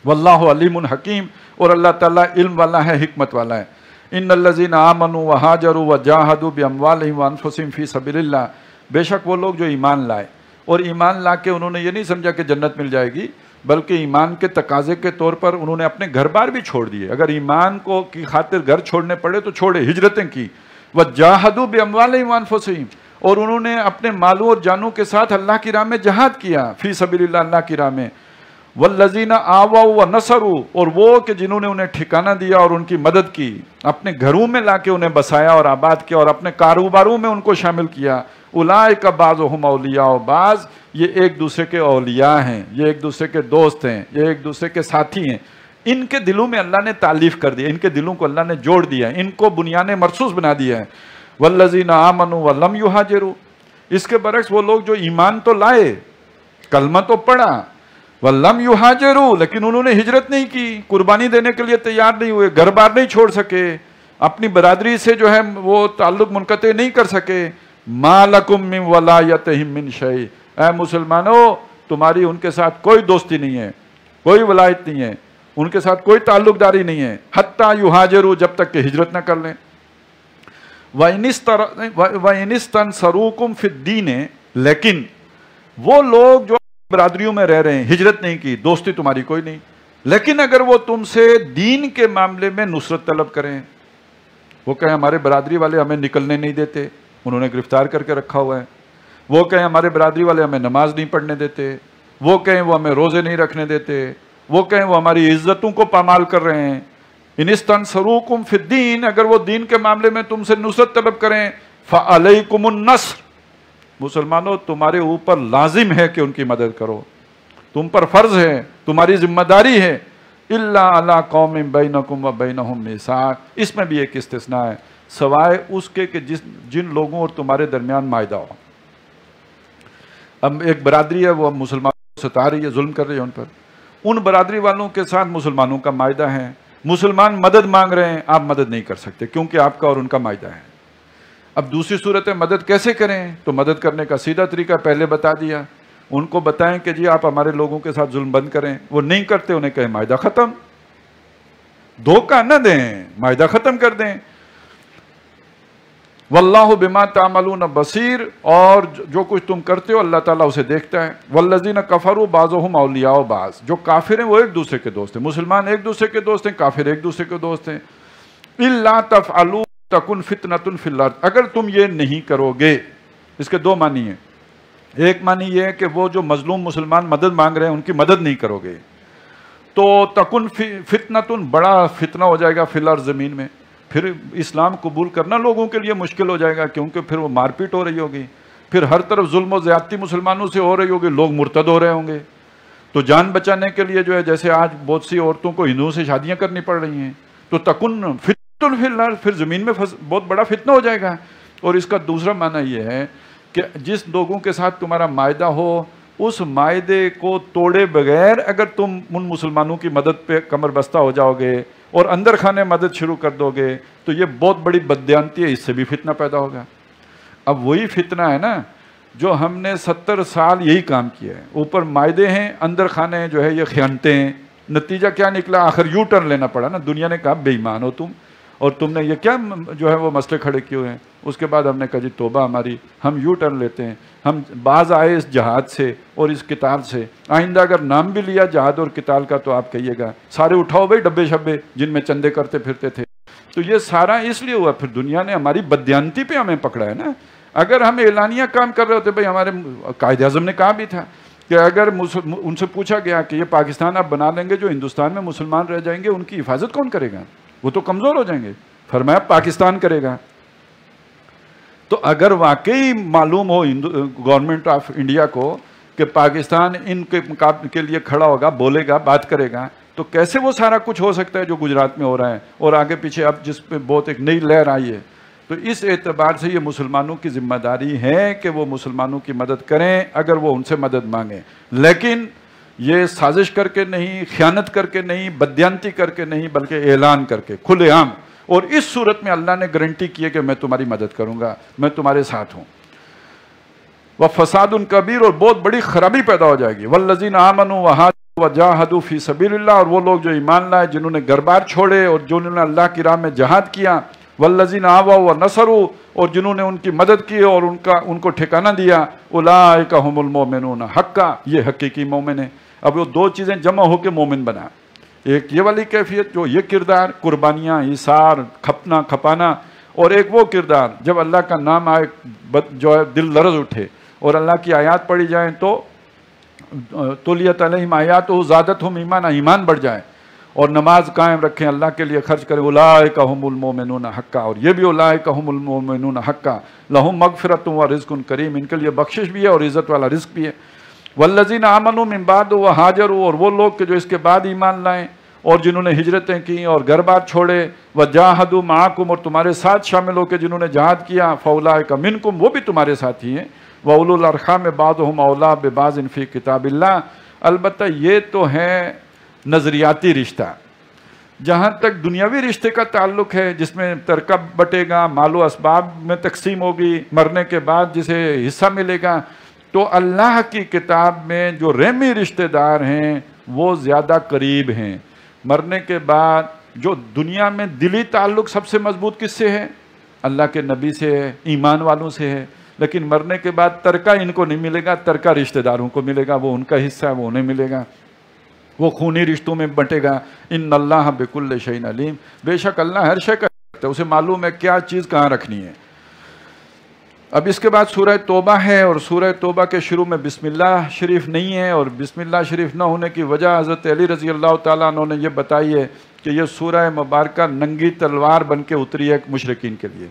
واللہ علیم حکیم، اور اللہ تعالیٰ علم والا ہے، حکمت والا ہے۔ ان الذین آمنوا وہاجروا وجاہدوا باموالہم وانفسہم فی سبیل اللہ، بے شک وہ لوگ جو ایمان لائے، اور ایمان لا کے انہوں نے یہ نہیں سمجھا کہ جنت مل جائے گی، بلکہ ایمان کے تقاضے کے طور پر انہوں نے اپنے گھر بار بھی چھوڑ دیے، اگر ایمان کو کی خاطر گھر چھوڑنے پڑے تو چھوڑے، ہجرتیں کی، وجاہدوا باموالہم وانفسہم، اور انہوں نے اپنے مالوں اور جانوں کے ساتھ اللہ کی راہ میں جہاد کیا، فی سبیل اللہ، اللہ کی راہ میں، والذین آووا ونصروا، اور وہ کہ جنہوں نے انہیں ٹھکانہ دیا اور ان کی مدد کی، اپنے گھروں میں لا کے انہیں بسایا اور آباد کیا، اور اپنے کاروباروں میں ان کو شامل کیا، اولئک بعضهم اولیاء بعض، یہ ایک دوسرے کے اولیاء ہیں، یہ ایک دوسرے کے دوست ہیں، یہ ایک دوسرے کے ساتھی ہیں، ان کے دلوں میں اللہ نے تالیف کر دیا، ان کے دلوں کو اللہ نے جوڑ دیا، ان کو بنیان مرصوص بنا دیا ہے۔ والذین آمنوا ولم یہاجروا، اس کے برعکس وہ لوگ جو ایمان تو لائے، کلمہ تو پڑھا، وَلَمْ يُحَاجِرُوا، لیکن انہوں نے ہجرت نہیں کی، قربانی دینے کے لیے تیار نہیں ہوئے، گھر بار نہیں چھوڑ سکے، اپنی برادری سے جو ہے وہ تعلق منقطع نہیں کر سکے، مَا لَكُم مِّن وَلَایَتِهِم مِّن شَيْءٍ، اے مسلمانوں تمہاری ان کے ساتھ کوئی دوستی نہیں ہے، کوئی ولایت نہیں ہے، ان کے ساتھ کوئی تعلق داری نہیں ہے، حَتَّى يُحَاجِرُوا، جب تک کہ ہجرت نہ کر لیں، وَإِنِ اسْتَنصَرُوكُمْ فِي الدِّينِ، لیکن وہ لوگ جو برادریوں میں رہ رہے ہیں، ہجرت نہیں کی، دوستی تمہاری کوئی نہیں، لیکن اگر وہ تم سے دین کے معاملے میں نصرت طلب کریں، وہ کہیں ہمارے برادری والے ہمیں نکلنے نہیں دیتے، انہوں نے گرفتار کر کے رکھا ہوا ہے، وہ کہیں ہمارے برادری والے ہمیں نماز نہیں پڑھنے دیتے، وہ کہیں وہ ہمیں روزے نہیں رکھنے دیتے، وہ کہیں وہ ہماری عزتوں کو پامال کر رہے ہیں، ان استنصروکم فی الدین، اگر وہ دین کے معاملے میں تم سے نصرت طلب کریں، فعلیکم النصر، مسلمانوں تمہارے اوپر لازم ہے کہ ان کی مدد کرو، تم پر فرض ہے، تمہاری ذمہ داری ہے، الا علی قوم بینکم و بینہم میثاق، اس میں بھی ایک استثناء ہے، سوائے اس کے کہ جن لوگوں اور تمہارے درمیان معاہدہ ہو۔ اب ایک برادری ہے، وہ مسلمانوں سے ستا رہی ہے، ظلم کر رہی ہے ان پر، ان برادری والوں کے ساتھ مسلمانوں کا معاہدہ ہے، مسلمان مدد مانگ رہے ہیں، آپ مدد نہیں کر سکتے کیونکہ آپ کا اور ان کا معاہدہ ہے۔ اب دوسری صورت ہے مدد کیسے کریں، تو مدد کرنے کا سیدھا طریقہ پہلے بتا دیا، ان کو بتائیں کہ جی آپ ہمارے لوگوں کے ساتھ ظلم بند کریں، وہ نہیں کرتے، انہیں کہیں معاہدہ ختم، دھوکہ نہ دیں، معاہدہ ختم کر دیں۔ واللہ بما تعملون بصیر، اور جو کچھ تم کرتے ہو اللہ تعالیٰ اسے دیکھتا ہے۔ والذین کفروا بعضهم اولیاء بعض، جو کافر ہیں وہ ایک دوسرے کے دوست ہیں، مسلمان ایک دوسرے کے دوست ہیں، کافر ایک دوسرے کے دوست ہیں۔ الا تفعلوا تکن فتنۃ فی الارض، اگر تم یہ نہیں کرو گے، اس کے دو معنی ہیں، ایک معنی یہ ہے کہ وہ جو مظلوم مسلمان مدد مانگ رہے ہیں ان کی مدد نہیں کرو گے تو تکن فتنتن، بڑا فتنہ ہو جائے گا فی الارض، زمین میں، پھر اسلام قبول کرنا لوگوں کے لیے مشکل ہو جائے گا، کیونکہ پھر وہ مار پیٹ ہو رہی ہوگی، پھر ہر طرف ظلم و زیادتی مسلمانوں سے ہو رہی ہوگی، لوگ مرتد ہو رہے ہوں گے. تو جان بچانے کے لیے جو ہے جیسے آج بہت سی عورتوں کو ہندوؤں سے شادیاں کرنی پڑ رہی ہیں، تو تکن فتنۃ فی الارض، پھر زمین میں بہت بڑا فتنہ ہو جائے گا. اور اس کا دوسرا معنی یہ ہے کہ جس لوگوں کے ساتھ تمہارا معاہدہ ہو اس معاہدے کو توڑے بغیر اگر تم ان مسلمانوں کی مدد پہ کمر بستہ ہو جاؤ گے اور اندر خانے مدد شروع کر دو گے تو یہ بہت بڑی بددیانتی ہے، اس سے بھی فتنہ پیدا ہوگا. اب وہی فتنہ ہے نا جو ہم نے 70 سال یہی کام کیا ہے، اوپر معاہدے ہیں، اندر خانے جو ہے یہ خیانتیں ہیں. نتیجہ کیا نکلا؟ آخر یو ٹرن لینا پڑا نا. دنیا نے کہا بے ایمان ہو تم، اور تم نے یہ کیا جو ہے وہ مسئلے کھڑے کیے ہوئے ہیں. اس کے بعد ہم نے کہا جی توبہ ہماری، ہم یو ٹرن لیتے ہیں. ہم باز آئے اس جہاد سے اور اس قتال سے، آئندہ اگر نام بھی لیا جہاد اور قتال کا تو آپ کہیے گا سارے اٹھاؤ بھائی ڈبے شبے جن میں چندے کرتے پھرتے تھے. تو یہ سارا اس لیے ہوا، پھر دنیا نے ہماری بددیانتی پہ ہمیں پکڑا ہے نا. اگر ہم اعلانیہ کام کر رہے ہوتے، بھائی ہمارے قائد اعظم نے کہا بھی تھا کہ اگر ان سے پوچھا گیا کہ یہ پاکستان آپ بنا لیں گے، جو ہندوستان میں مسلمان رہ جائیں گے ان کی حفاظت کون کرے گا؟ وہ تو کمزور ہو جائیں گے. فرمایا پاکستان کرے گا. تو اگر واقعی معلوم ہو گورنمنٹ آف انڈیا کو کہ پاکستان ان کے لیے کھڑا ہوگا، بولے گا، بات کرے گا، تو کیسے وہ سارا کچھ ہو سکتا ہے جو گجرات میں ہو رہا ہے اور آگے پیچھے اب جس پہ بہت ایک نئی لہر آئی ہے. تو اس اعتبار سے یہ مسلمانوں کی ذمہ داری ہے کہ وہ مسلمانوں کی مدد کریں اگر وہ ان سے مدد مانگیں، لیکن یہ سازش کر کے نہیں، خیانت کر کے نہیں، بددیانتی کر کے نہیں، بلکہ اعلان کر کے کھلے عام. اور اس صورت میں اللہ نے گارنٹی کی ہے کہ میں تمہاری مدد کروں گا، میں تمہارے ساتھ ہوں. وَفَسَادٌ كَبِيرٌ، اور بہت بڑی خرابی پیدا ہو جائے گی. وَالَّذِينَ آمَنُوا وَهَاجَرُوا وَجَاهَدُوا فِي سَبِيلِ اللَّهِ، اور وہ لوگ جو ایمان لائے، جنہوں نے گھر بار چھوڑے اور جنہوں نے اللہ کی راہ میں جہاد کیا. وَالَّذِينَ آوَوا وَنَصَرُوا، اور جنہوں نے ان کی مدد کی اور ان کو ٹھکانہ دیا. أُولَٰئِكَ هُمُ الْمُؤْمِنُونَ حَقًّا، یہ حقیقی مومن ہیں. اب وہ دو چیزیں جمع ہو کے مومن بنا، ایک یہ والی کیفیت جو یہ کردار، قربانیاں، ایثار، کھپنا کھپانا، اور ایک وہ کردار جب اللہ کا نام آئے جو ہے دل لرز اٹھے اور اللہ کی آیات پڑھی جائیں تو تلیت علیہم آیاتہ زادتہم ایمانا، ایمان بڑھ جائے، اور نماز قائم رکھیں، اللہ کے لیے خرچ کریں. اولئک ھم المؤمنون حقا، اور یہ بھی اولئک ھم المؤمنون حقا لہم مغفرۃ و رزق کریم، ان کے لیے بخشش بھی ہے اور عزت والا رزق بھی ہے. والذین آمنوا من بعد وہاجروا، اور وہ لوگ کہ جو اس کے بعد ایمان لائیں اور جنہوں نے ہجرتیں کی اور گھر بار چھوڑے. وجاہدوا معکم، اور تمہارے ساتھ شامل ہو کے جنہوں نے جہاد کیا. فاولئک منکم، وہ بھی تمہارے ساتھ ہی ہیں. واولو الارحام بعضهم اولی ببعض فی کتاب اللہ، البتہ یہ تو ہے نظریاتی رشتہ. جہاں تک دنیاوی رشتے کا تعلق ہے جس میں ترکہ بٹے گا، مال و اسباب میں تقسیم ہوگی، مرنے کے بعد جسے حصہ ملے گا، تو اللہ کی کتاب میں جو رحمی رشتہ دار ہیں وہ زیادہ قریب ہیں. مرنے کے بعد جو دنیا میں دلی تعلق سب سے مضبوط کس سے ہے؟ اللہ کے نبی سے ہے، ایمان والوں سے ہے. لیکن مرنے کے بعد ترکہ ان کو نہیں ملے گا، ترکہ رشتہ داروں کو ملے گا، وہ ان کا حصہ ہے، وہ انہیں ملے گا، وہ خونی رشتوں میں بٹے گا. ان اللہ بکل شیء علیم، بے شک اللہ ہر شے کا ہے، اسے معلوم ہے کیا چیز کہاں رکھنی ہے. اب اس کے بعد سورہ توبہ ہے، اور سورہ توبہ کے شروع میں بسم اللہ شریف نہیں ہے، اور بسم اللہ شریف نہ ہونے کی وجہ حضرت علی رضی اللہ تعالیٰ عنہ نے یہ بتائی ہے کہ یہ سورہ مبارکہ ننگی تلوار بن کے اتری ہے مشرکین کے لیے.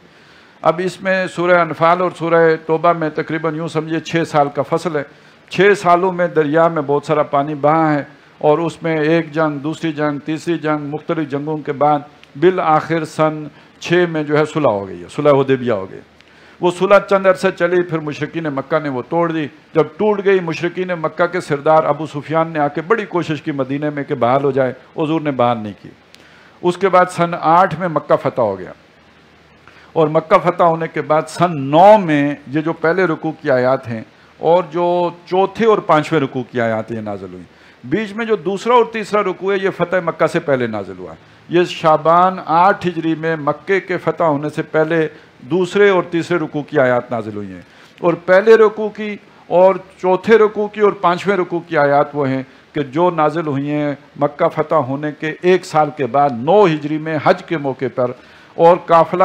اب اس میں سورہ انفال اور سورہ توبہ میں تقریباً یوں سمجھے 6 سال کا فصل ہے. 6 سالوں میں دریا میں بہت سارا پانی بہا ہے، اور اس میں ایک جنگ، دوسری جنگ، تیسری جنگ، مختلف جنگوں کے بعد بالآخر سن 6 میں جو ہے صلح ہو گئی ہے، صلح حدیبیہ ہو گئی. وہ صلح چند عرصے چلی، پھر مشرکین مکہ نے وہ توڑ دی. جب ٹوٹ گئی، مشرکین مکہ کے سردار ابو سفیان نے آ کے بڑی کوشش کی مدینے میں کہ بحال ہو جائے، حضور نے بحال نہیں کی. اس کے بعد سن 8 میں مکہ فتح ہو گیا، اور مکہ فتح ہونے کے بعد سن 9 میں یہ جو پہلے رکوع کی آیات ہیں اور جو چوتھے اور 5ویں رکوع کی آیات یہ نازل ہوئی. بیچ میں جو دوسرا اور تیسرا رکوع ہے یہ فتح مکہ سے پہلے نازل ہوا. یہ شعبان 8 ہجری میں مکے کے فتح ہونے سے پہلے دوسرے اور تیسرے رکوع کی آیات نازل ہوئی ہیں. اور پہلے رکوع کی اور چوتھے رکوع کی اور 5ویں رکوع کی آیات وہ ہیں کہ جو نازل ہوئی ہیں مکہ فتح ہونے کے 1 سال کے بعد 9 ہجری میں حج کے موقع پر، اور قافلہ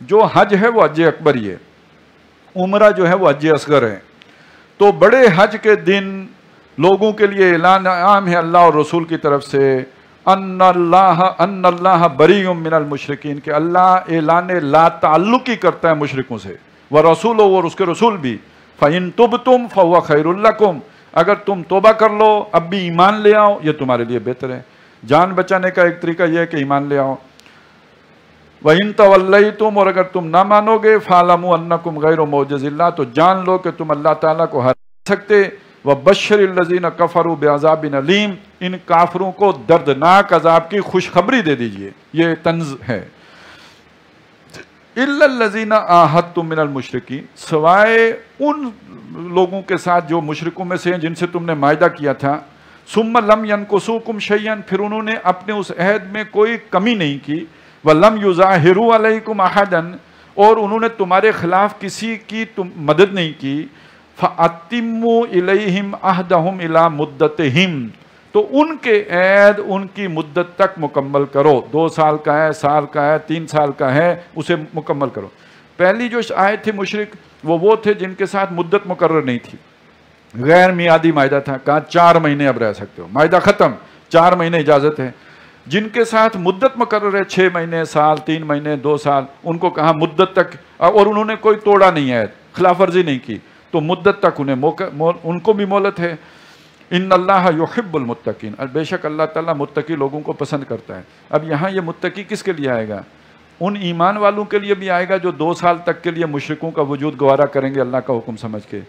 جو حج ہے وہ حج اکبر ہی ہے، عمرہ جو ہے وہ حج اصغر ہے. تو بڑے حج کے دن لوگوں کے لیے اعلان عام ہے اللہ اور رسول کی طرف سے ان اللہ بری من المشرکین، کہ اللہ اعلان لا تعلق ہی کرتا ہے مشرکوں سے، ورسولہ اور اس کے رسول بھی. فَإِن تُبْتُمْ فَهُوَ خَيْرٌ لَكُمْ، اگر تم توبہ کر لو اب بھی ایمان لے آؤ یہ تمہارے لیے بہتر ہے. جان بچانے کا ایک طریقہ یہ ہے کہ ایمان لے آؤ. وَإِن تَوَلَّيْتُمْ، اور اگر تم نہ مانو گے فَاعْلَمُوا أَنَّكُمْ غَيْرُ مُعْجِزِ اللَّهِ، تو جان لو کہ تم اللہ تعالیٰ کو ہرا نہیں سکتے. وَبَشِّرِ الَّذِينَ كَفَرُوا بِعَذَابٍ أَلِيمٍ، ان کافروں کو دردناک عذاب کی خوشخبری دے دیجئے. یہ طنز ہے. إِلَّا الَّذِينَ عَاهَدتُّم مِّنَ الْمُشْرِكِينَ، سوائے ان لوگوں کے ساتھ جو مشرکوں میں سے ہیں جن سے تم نے معاہدہ کیا تھا. ثُمَّ لَمْ يَنْقُصُوكُمْ شَيْئًا، پھر انہوں نے اپنے اس عہد میں کوئی کمی نہیں کی. وَلَمْ يُظَاهِرُوا عَلَيْكُمْ أَحَدًا، اور انہوں نے تمہارے خلاف کسی کی مدد نہیں کی. فَأَتِمُّوا إِلَيْهِمْ عَهْدَهُمْ إِلَى مُدَّتِهِمْ، تو ان کے عہد ان کی مدت تک مکمل کرو. 2 سال کا ہے، سال کا ہے، 3 سال کا ہے، اسے مکمل کرو. پہلی جو آئے تھے مشرک وہ تھے جن کے ساتھ مدت مقرر نہیں تھی، غیر میعادی معاہدہ تھا. کہا 4 مہینے اب رہ سکتے ہو، معاہدہ ختم، 4 مہینے اجازت ہے. جن کے ساتھ مدت مقرر ہے 6 مہینے، سال، 3 مہینے، 2 سال، ان کو کہا مدت تک، اور انہوں نے کوئی توڑا نہیں ہے، خلاف ورزی نہیں کی، تو مدت تک ان کو بھی مہلت ہے. ان اللہ یحب المتقین، بے شک اللہ تعالیٰ متقی لوگوں کو پسند کرتا ہے. اب یہاں یہ متقی کس کے لیے آئے گا؟ ان ایمان والوں کے لیے بھی آئے گا جو 2 سال تک کے لیے مشرکوں کا وجود گوارا کریں گے اللہ کا حکم سمجھ کے.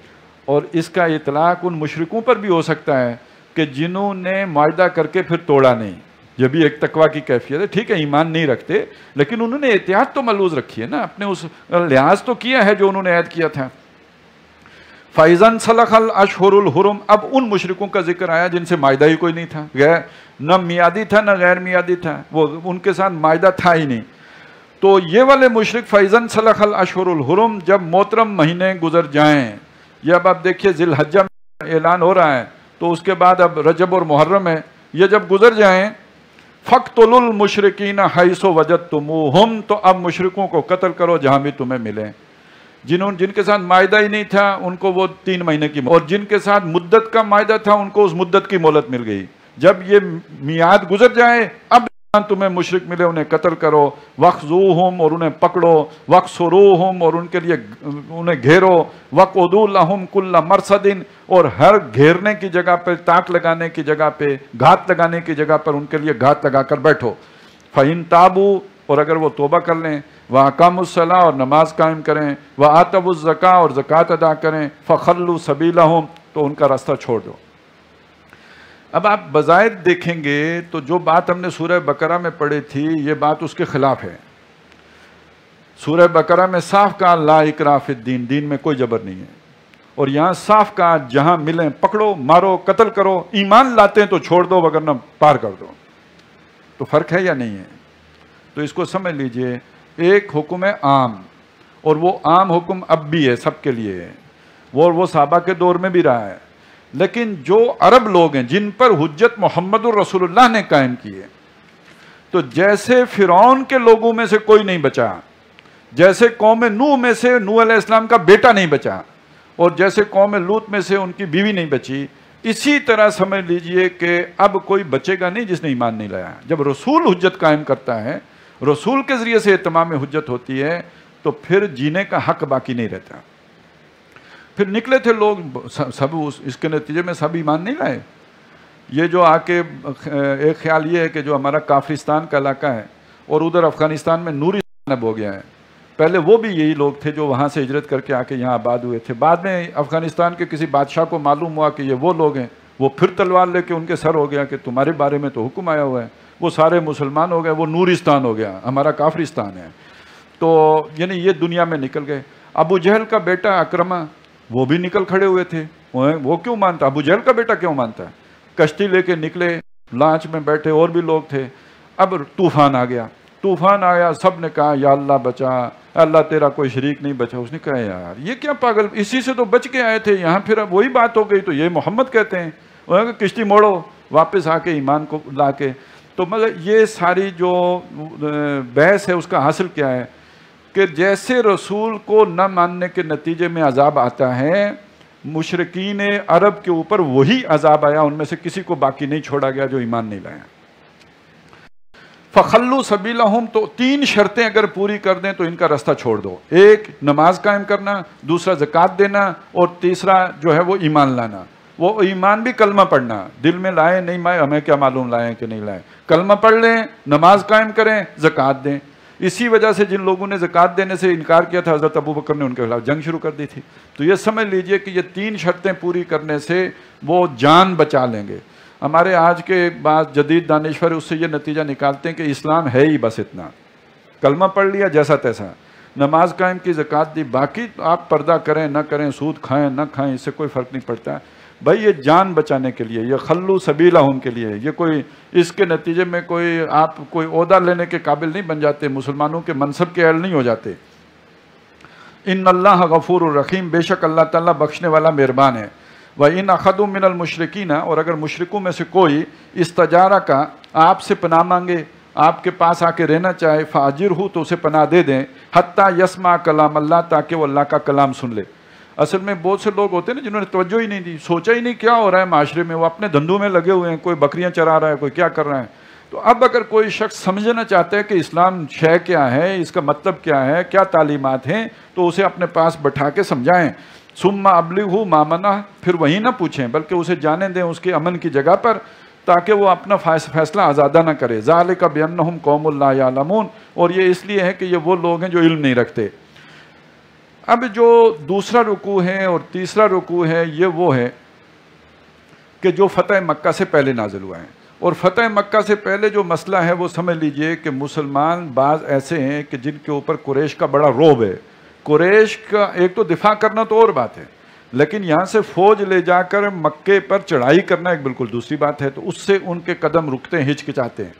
اور اس کا اطلاق ان مشرکوں پر بھی ہو سکتا ہے کہ جنہوں نے معاہدہ کر کے پھر توڑا نہیں. یہ بھی ایک تقویٰ کی کیفیت ہے. ٹھیک ہے ایمان نہیں رکھتے لیکن انہوں نے احتیاط تو ملحوظ رکھی ہے نا، اپنے اس لحاظ تو کیا ہے جو انہوں نے عہد کیا تھا. فَإِذَا انْسَلَخَ الْأَشْهُرُ الْحُرُمُ، اب ان مشرکوں کا ذکر آیا جن سے معاہدہ ہی کوئی نہیں تھا، نہ میعادی تھا نہ غیر میعادی تھا، وہ ان کے ساتھ معاہدہ تھا ہی نہیں. تو یہ والے مشرک فَإِذَا انْسَلَخَ الْأَشْهُرُ الْحُرُمُ، جب محترم مہینے گزر جائیں. یہ اب آپ دیکھیے ذی الحجہ میں اعلان ہو رہا ہے، تو اس کے بعد اب رجب اور محرم ہے. یہ جب گزر جائیں فَاقْتُلُوا الْمُشْرِكِينَ حَيْثُ وَجَدتُّمُوهُمْ، تو اب مشرکوں کو قتل کرو جہاں بھی تمہیں ملیں. جن کے ساتھ معاہدہ ہی نہیں تھا ان کو وہ 3 مہینے کی، اور جن کے ساتھ مدت کا معاہدہ تھا ان کو اس مدت کی مہلت مل گئی. جب یہ میعاد گزر جائے اب تمہیں مشرک ملے انہیں قتل کرو. وَخْذُوهُمْ، اور انہیں پکڑو. وَاقْصُرُوهُمْ، اور ان کے لیے انہیں گھیرو. وَاقْعُدُوا لَهُمْ كُلَّ مَرْصَدٍ، اور ہر گھیرنے کی جگہ پہ، تاک لگانے کی جگہ پہ، گھات لگانے کی جگہ پر ان کے لیے گھات لگا کر بیٹھو. فَإِن تَابُوا، اور اگر وہ توبہ کر لیں، وَأَقَامُوا الصَّلَاةَ، اور نماز قائم کریں، وَآتَوُا الزَّکَاةَ، اور زکوٰۃ ادا کریں، فَخَلُّوا سَبِیلَهُمْ، تو ان کا راستہ چھوڑ دو. اب آپ بظاہر دیکھیں گے تو جو بات ہم نے سورہ بقرہ میں پڑھی تھی یہ بات اس کے خلاف ہے. سورہ بقرہ میں صاف کہا لا اکراہ فی الدین، دین میں کوئی جبر نہیں ہے. اور یہاں صاف کہا جہاں ملیں پکڑو، مارو، قتل کرو. ایمان لاتے ہیں تو چھوڑ دو وگرنہ پار کر دو. تو فرق ہے یا نہیں ہے؟ تو اس کو سمجھ لیجئے، ایک حکم ہے عام، اور وہ عام حکم اب بھی ہے، سب کے لیے ہے، وہ صحابہ کے دور میں بھی رہا ہے. لیکن جو عرب لوگ ہیں جن پر حجت محمد الرسول اللہ نے قائم کی ہے، تو جیسے فرعون کے لوگوں میں سے کوئی نہیں بچا، جیسے قوم نوح میں سے نوح علیہ السلام کا بیٹا نہیں بچا، اور جیسے قوم لوط میں سے ان کی بیوی نہیں بچی، اسی طرح سمجھ لیجئے کہ اب کوئی بچے گا نہیں جس نے ایمان نہیں لایا. جب رسول حجت قائم کرتا ہے، رسول کے ذریعے سے تمام حجت ہوتی ہے، تو پھر جینے کا حق باقی نہیں رہتا. پھر نکلے تھے لوگ سب، اس کے نتیجے میں سب ایمان نہیں لائے. یہ جو آ کے ایک خیال یہ ہے کہ جو ہمارا کافرستان کا علاقہ ہے اور ادھر افغانستان میں نورستان اب ہو گیا ہے، پہلے وہ بھی یہی لوگ تھے جو وہاں سے ہجرت کر کے آ کے یہاں آباد ہوئے تھے. بعد میں افغانستان کے کسی بادشاہ کو معلوم ہوا کہ یہ وہ لوگ ہیں، وہ پھر تلوار لے کے ان کے سر ہو گیا کہ تمہارے بارے میں تو حکم آیا ہوا ہے. وہ سارے مسلمان ہو گئے، وہ نورستان ہو گیا، ہمارا کافرستان ہے. تو یعنی یہ دنیا میں نکل گئے. ابو جہل کا بیٹا اکرمہ وہ بھی نکل کھڑے ہوئے تھے. وہ کیوں مانتا؟ ابو جہل کا بیٹا کیوں مانتا ہے؟ کشتی لے کے نکلے، لانچ میں بیٹھے، اور بھی لوگ تھے. اب طوفان آ گیا، سب نے کہا یا اللہ بچا، اللہ تیرا کوئی شریک نہیں بچا. اس نے کہا یار یہ کیا پاگل، اسی سے تو بچ کے آئے تھے، یہاں پھر اب وہی بات ہو گئی، تو یہ محمد کہتے ہیں. کشتی موڑو، واپس آ کے ایمان کو لا کے. تو مطلب یہ ساری جو بحث ہے اس کا حاصل کیا ہے کہ جیسے رسول کو نہ ماننے کے نتیجے میں عذاب آتا ہے، مشرکین عرب کے اوپر وہی عذاب آیا، ان میں سے کسی کو باقی نہیں چھوڑا گیا جو ایمان نہیں لایا۔ فخلو سبیلہم، تو 3 شرطیں اگر پوری کر دیں تو ان کا راستہ چھوڑ دو۔ ایک نماز قائم کرنا، دوسرا زکوٰۃ دینا، اور تیسرا جو ہے وہ ایمان لانا۔ وہ ایمان بھی کلمہ پڑھنا، دل میں لائے نہیں مائے ہمیں کیا معلوم لائیں کہ نہیں لائیں، کلمہ پڑھ لیں، نماز قائم کریں، زکوٰۃ دیں۔ اسی وجہ سے جن لوگوں نے زکوٰۃ دینے سے انکار کیا تھا، حضرت ابوبکر نے ان کے خلاف جنگ شروع کر دی تھی۔ تو یہ سمجھ لیجئے کہ یہ 3 شرطیں پوری کرنے سے وہ جان بچا لیں گے۔ ہمارے آج کے بعض جدید دانشور اس سے یہ نتیجہ نکالتے ہیں کہ اسلام ہے ہی بس اتنا، کلمہ پڑھ لیا جیسا تیسا، نماز قائم کی، زکوٰۃ دی، باقی آپ پردہ کریں نہ کریں، سود کھائیں نہ کھائیں، اس سے کوئی فرق نہیں پڑتا ہے بھائی۔ یہ جان بچانے کے لیے، یہ خلو سبیلہم کے لیے، یہ کوئی اس کے نتیجے میں کوئی آپ کوئی عہدہ لینے کے قابل نہیں بن جاتے، مسلمانوں کے منصب کے اہل نہیں ہو جاتے۔ ان اللہ غفور الرحیم، بے شک اللہ تعالیٰ بخشنے والا مہربان ہے۔ وَإِنْ أَخَذُوا مِنَ الْمُشْرِكِينَ، اور اگر مشرکوں میں سے کوئی استجارہ کا آپ سے پناہ مانگے، آپ کے پاس آ کے رہنا چاہے، فَأَجِرْهُ، تو اسے پناہ دے دیں، حَتَّى يَسْمَعَ كَلَامَ اللَّهِ، تاکہ وہ اللہ کا کلام سن لے۔ اصل میں بہت سے لوگ ہوتے ہیں نا جنہوں نے توجہ ہی نہیں دی، سوچا ہی نہیں کیا ہو رہا ہے معاشرے میں، وہ اپنے دھندوں میں لگے ہوئے ہیں، کوئی بکریاں چرا رہا ہے، کوئی کیا کر رہا ہے۔ تو اب اگر کوئی شخص سمجھنا چاہتا ہے کہ اسلام شے کیا ہے، اس کا مطلب کیا ہے، کیا تعلیمات ہیں، تو اسے اپنے پاس بٹھا کے سمجھائیں۔ ثم ابلغہ ما منع، پھر وہی نہ پوچھیں بلکہ اسے جانے دیں اس کے امن کی جگہ پر، تاکہ وہ اپنا فیصلہ آزادہ نہ کرے۔ ذالک بانہم قوم لا یعلمون، اور یہ اس لیے ہے کہ یہ وہ لوگ ہیں جو علم نہیں رکھتے۔ اب جو دوسرا رکوع ہے اور تیسرا رکوع ہے، یہ وہ ہے کہ جو فتح مکہ سے پہلے نازل ہوا ہے۔ اور فتح مکہ سے پہلے جو مسئلہ ہے وہ سمجھ لیجئے کہ مسلمان بعض ایسے ہیں کہ جن کے اوپر قریش کا بڑا رعب ہے۔ قریش کا ایک تو دفاع کرنا تو اور بات ہے، لیکن یہاں سے فوج لے جا کر مکے پر چڑھائی کرنا ایک بالکل دوسری بات ہے، تو اس سے ان کے قدم رکتے ہیں، ہچکچاتے ہیں۔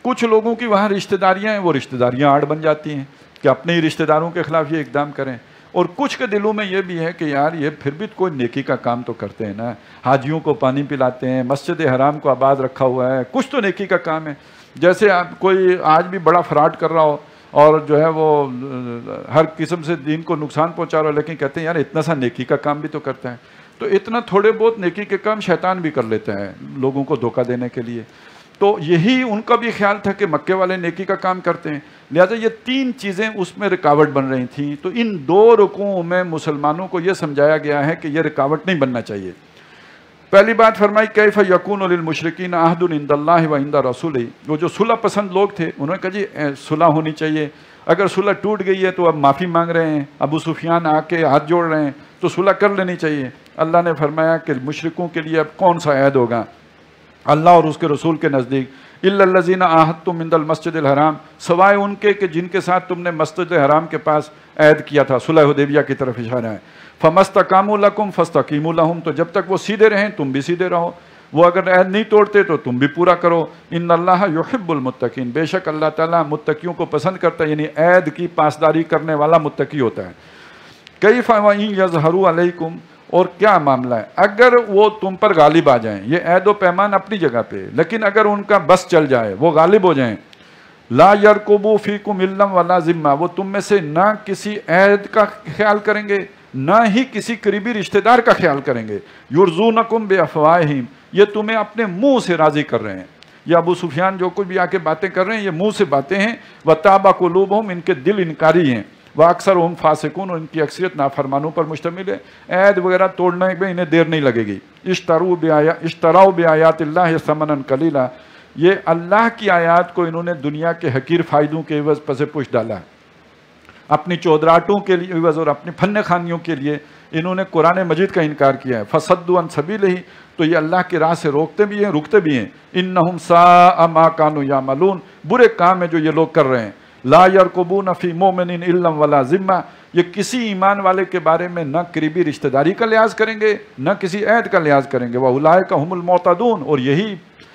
کچھ لوگوں کی وہاں رشتہ داریاں ہیں، وہ رشتہ داریاں آڑ بن جاتی ہیں کہ اپنے ہی رشتہ داروں کے خلاف یہ اقدام کریں۔ اور کچھ کے دلوں میں یہ بھی ہے کہ یار یہ پھر بھی کوئی نیکی کا کام تو کرتے ہیں نا، حاجیوں کو پانی پلاتے ہیں، مسجد حرام کو آباد رکھا ہوا ہے، کچھ تو نیکی کا کام ہے۔ جیسے آپ کوئی آج بھی بڑا فراڈ کر رہا ہو اور جو ہے وہ ہر قسم سے دین کو نقصان پہنچا رہا ہو، لیکن کہتے ہیں یار اتنا سا نیکی کا کام بھی تو کرتا ہے۔ تو اتنا تھوڑے بہت نیکی کے کام شیطان بھی کر لیتا ہے لوگوں کو دھوکہ دینے کے لیے۔ تو یہی ان کا بھی خیال تھا کہ مکے والے نیکی کا کام کرتے ہیں، لہٰذا یہ 3 چیزیں اس میں رکاوٹ بن رہی تھیں۔ تو ان 2 رکوعوں میں مسلمانوں کو یہ سمجھایا گیا ہے کہ یہ رکاوٹ نہیں بننا چاہیے۔ پہلی بات فرمائی کیف یکون للمشرکین عہد عند اللہ و عند رسولہ، وہ جو صلح پسند لوگ تھے انہوں نے کہا جی صلح ہونی چاہیے، اگر صلح ٹوٹ گئی ہے تو اب معافی مانگ رہے ہیں، ابو سفیان آ کے ہاتھ جوڑ رہے ہیں تو صلح کر لینی چاہیے۔ اللہ نے فرمایا کہ مشرکوں کے لیے اب کون سا عہد ہوگا اللہ اور اس کے رسول کے نزدیک، الا الذین عاہدتم عند المسجد الحرام، سوائے ان کے کہ جن کے ساتھ تم نے مسجد حرام کے پاس عہد کیا تھا، صلح حدیبیہ کی طرف اشارہ ہے۔ فمستقاموا لکم فاستقیموا لہم، تو جب تک وہ سیدھے رہیں تم بھی سیدھے رہو، وہ اگر عہد نہیں توڑتے تو تم بھی پورا کرو۔ ان اللہ یحب المتقین، بے شک اللہ تعالیٰ متقیوں کو پسند کرتا ہے، یعنی عہد کی پاسداری کرنے والا متقی ہوتا ہے۔ کیف وَإِن یظہروا علیکم، اور کیا معاملہ ہے اگر وہ تم پر غالب آ جائیں، یہ عہد و پیمان اپنی جگہ پہ، لیکن اگر ان کا بس چل جائے، وہ غالب ہو جائیں، لا یرقبوا فیکم الا ولا ذمہ، وہ تم میں سے نہ کسی عہد کا خیال کریں گے نہ ہی کسی قریبی رشتہ دار کا خیال کریں گے، یرضونکم بافواہہم، یہ تمہیں اپنے منہ سے راضی کر رہے ہیں۔ یہ ابو سفیان جو کوئی بھی آ کے باتیں کر رہے ہیں یہ منہ سے باتیں ہیں، وتابع قلوبہم، ان کے دل انکاری ہیں، وَأَكْثَرُهُمْ فَاسِقُونَ، اور ان کی اکثریت نافرمانوں پر مشتمل ہے۔ عہد وغیرہ توڑنے میں انہیں دیر نہیں لگے گی۔ اشتراؤ بآیات اللہ ثمنا قلیلا، یہ اللہ کی آیات کو انہوں نے دنیا کے حقیر فائدوں کے عوض پس پش ڈالا ہے، اپنی چودراہٹوں کے لیے عوض اور اپنی فن خانیوں کے لیے انہوں نے قرآن مجید کا انکار کیا ہے۔ فصدوا عن سبیلہ، تو یہ اللہ کی راہ سے روکتے بھی ہیں رکتے بھی ہیں۔ انہم ساء ما کانوا یعملون، برے کام ہیں جو یہ لوگ کر رہے ہیں۔ لا یرقبون فی مومن الا ولا ذمہ، یہ کسی ایمان والے کے بارے میں نہ قریبی رشتہ داری کا لحاظ کریں گے نہ کسی عہد کا لحاظ کریں گے۔ واولئک هم المعتدون، اور یہی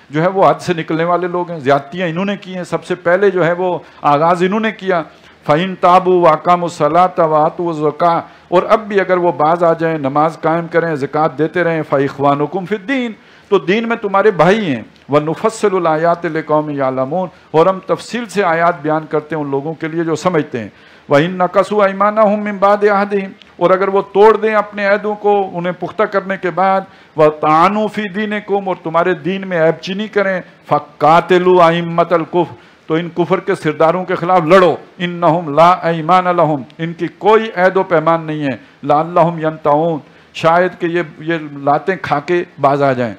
جو ہے وہ حد سے نکلنے والے لوگ ہیں، زیادتیاں انہوں نے کی ہیں، سب سے پہلے جو ہے وہ آغاز انہوں نے کیا۔ فَإِن تَابُوا وَأَقَامُوا الصَّلَاةَ وَآتُوا الزَّكَاةَ، اور اب بھی اگر وہ باز آ جائیں، نماز قائم کریں، زکوٰۃ دیتے رہیں، فَإِخْوَانُكُمْ فِي الدِّينِ، تو دین میں تمہارے بھائی ہیں۔ وَنُفَصِّلُ الْآيَاتِ لِقَوْمٍ يَعْلَمُونَ، اور ہم تفصیل سے آیات بیان کرتے ہیں ان لوگوں کے لیے جو سمجھتے ہیں. وَإِن نَكَثُوا أَيْمَانَهُم مِّن بَعْدِ عَهْدِهِمْ، اور اگر وہ توڑ دیں اپنے عہدوں کو انہیں پختہ کرنے کے بعد، وَطَعَنُوا فِي دِينِكُمْ، اور تمہارے دین میں عیب چینی کریں، فَقَاتِلُوا أَئِمَّةَ الْكُفْرِ، تو ان کفر کے سرداروں کے خلاف لڑو. انہم لا ایمان لہم، ان کی کوئی عہد و پیمان نہیں ہے. لعلہم ینتہون، شاید کہ یہ لاتیں کھا کے باز آ جائیں.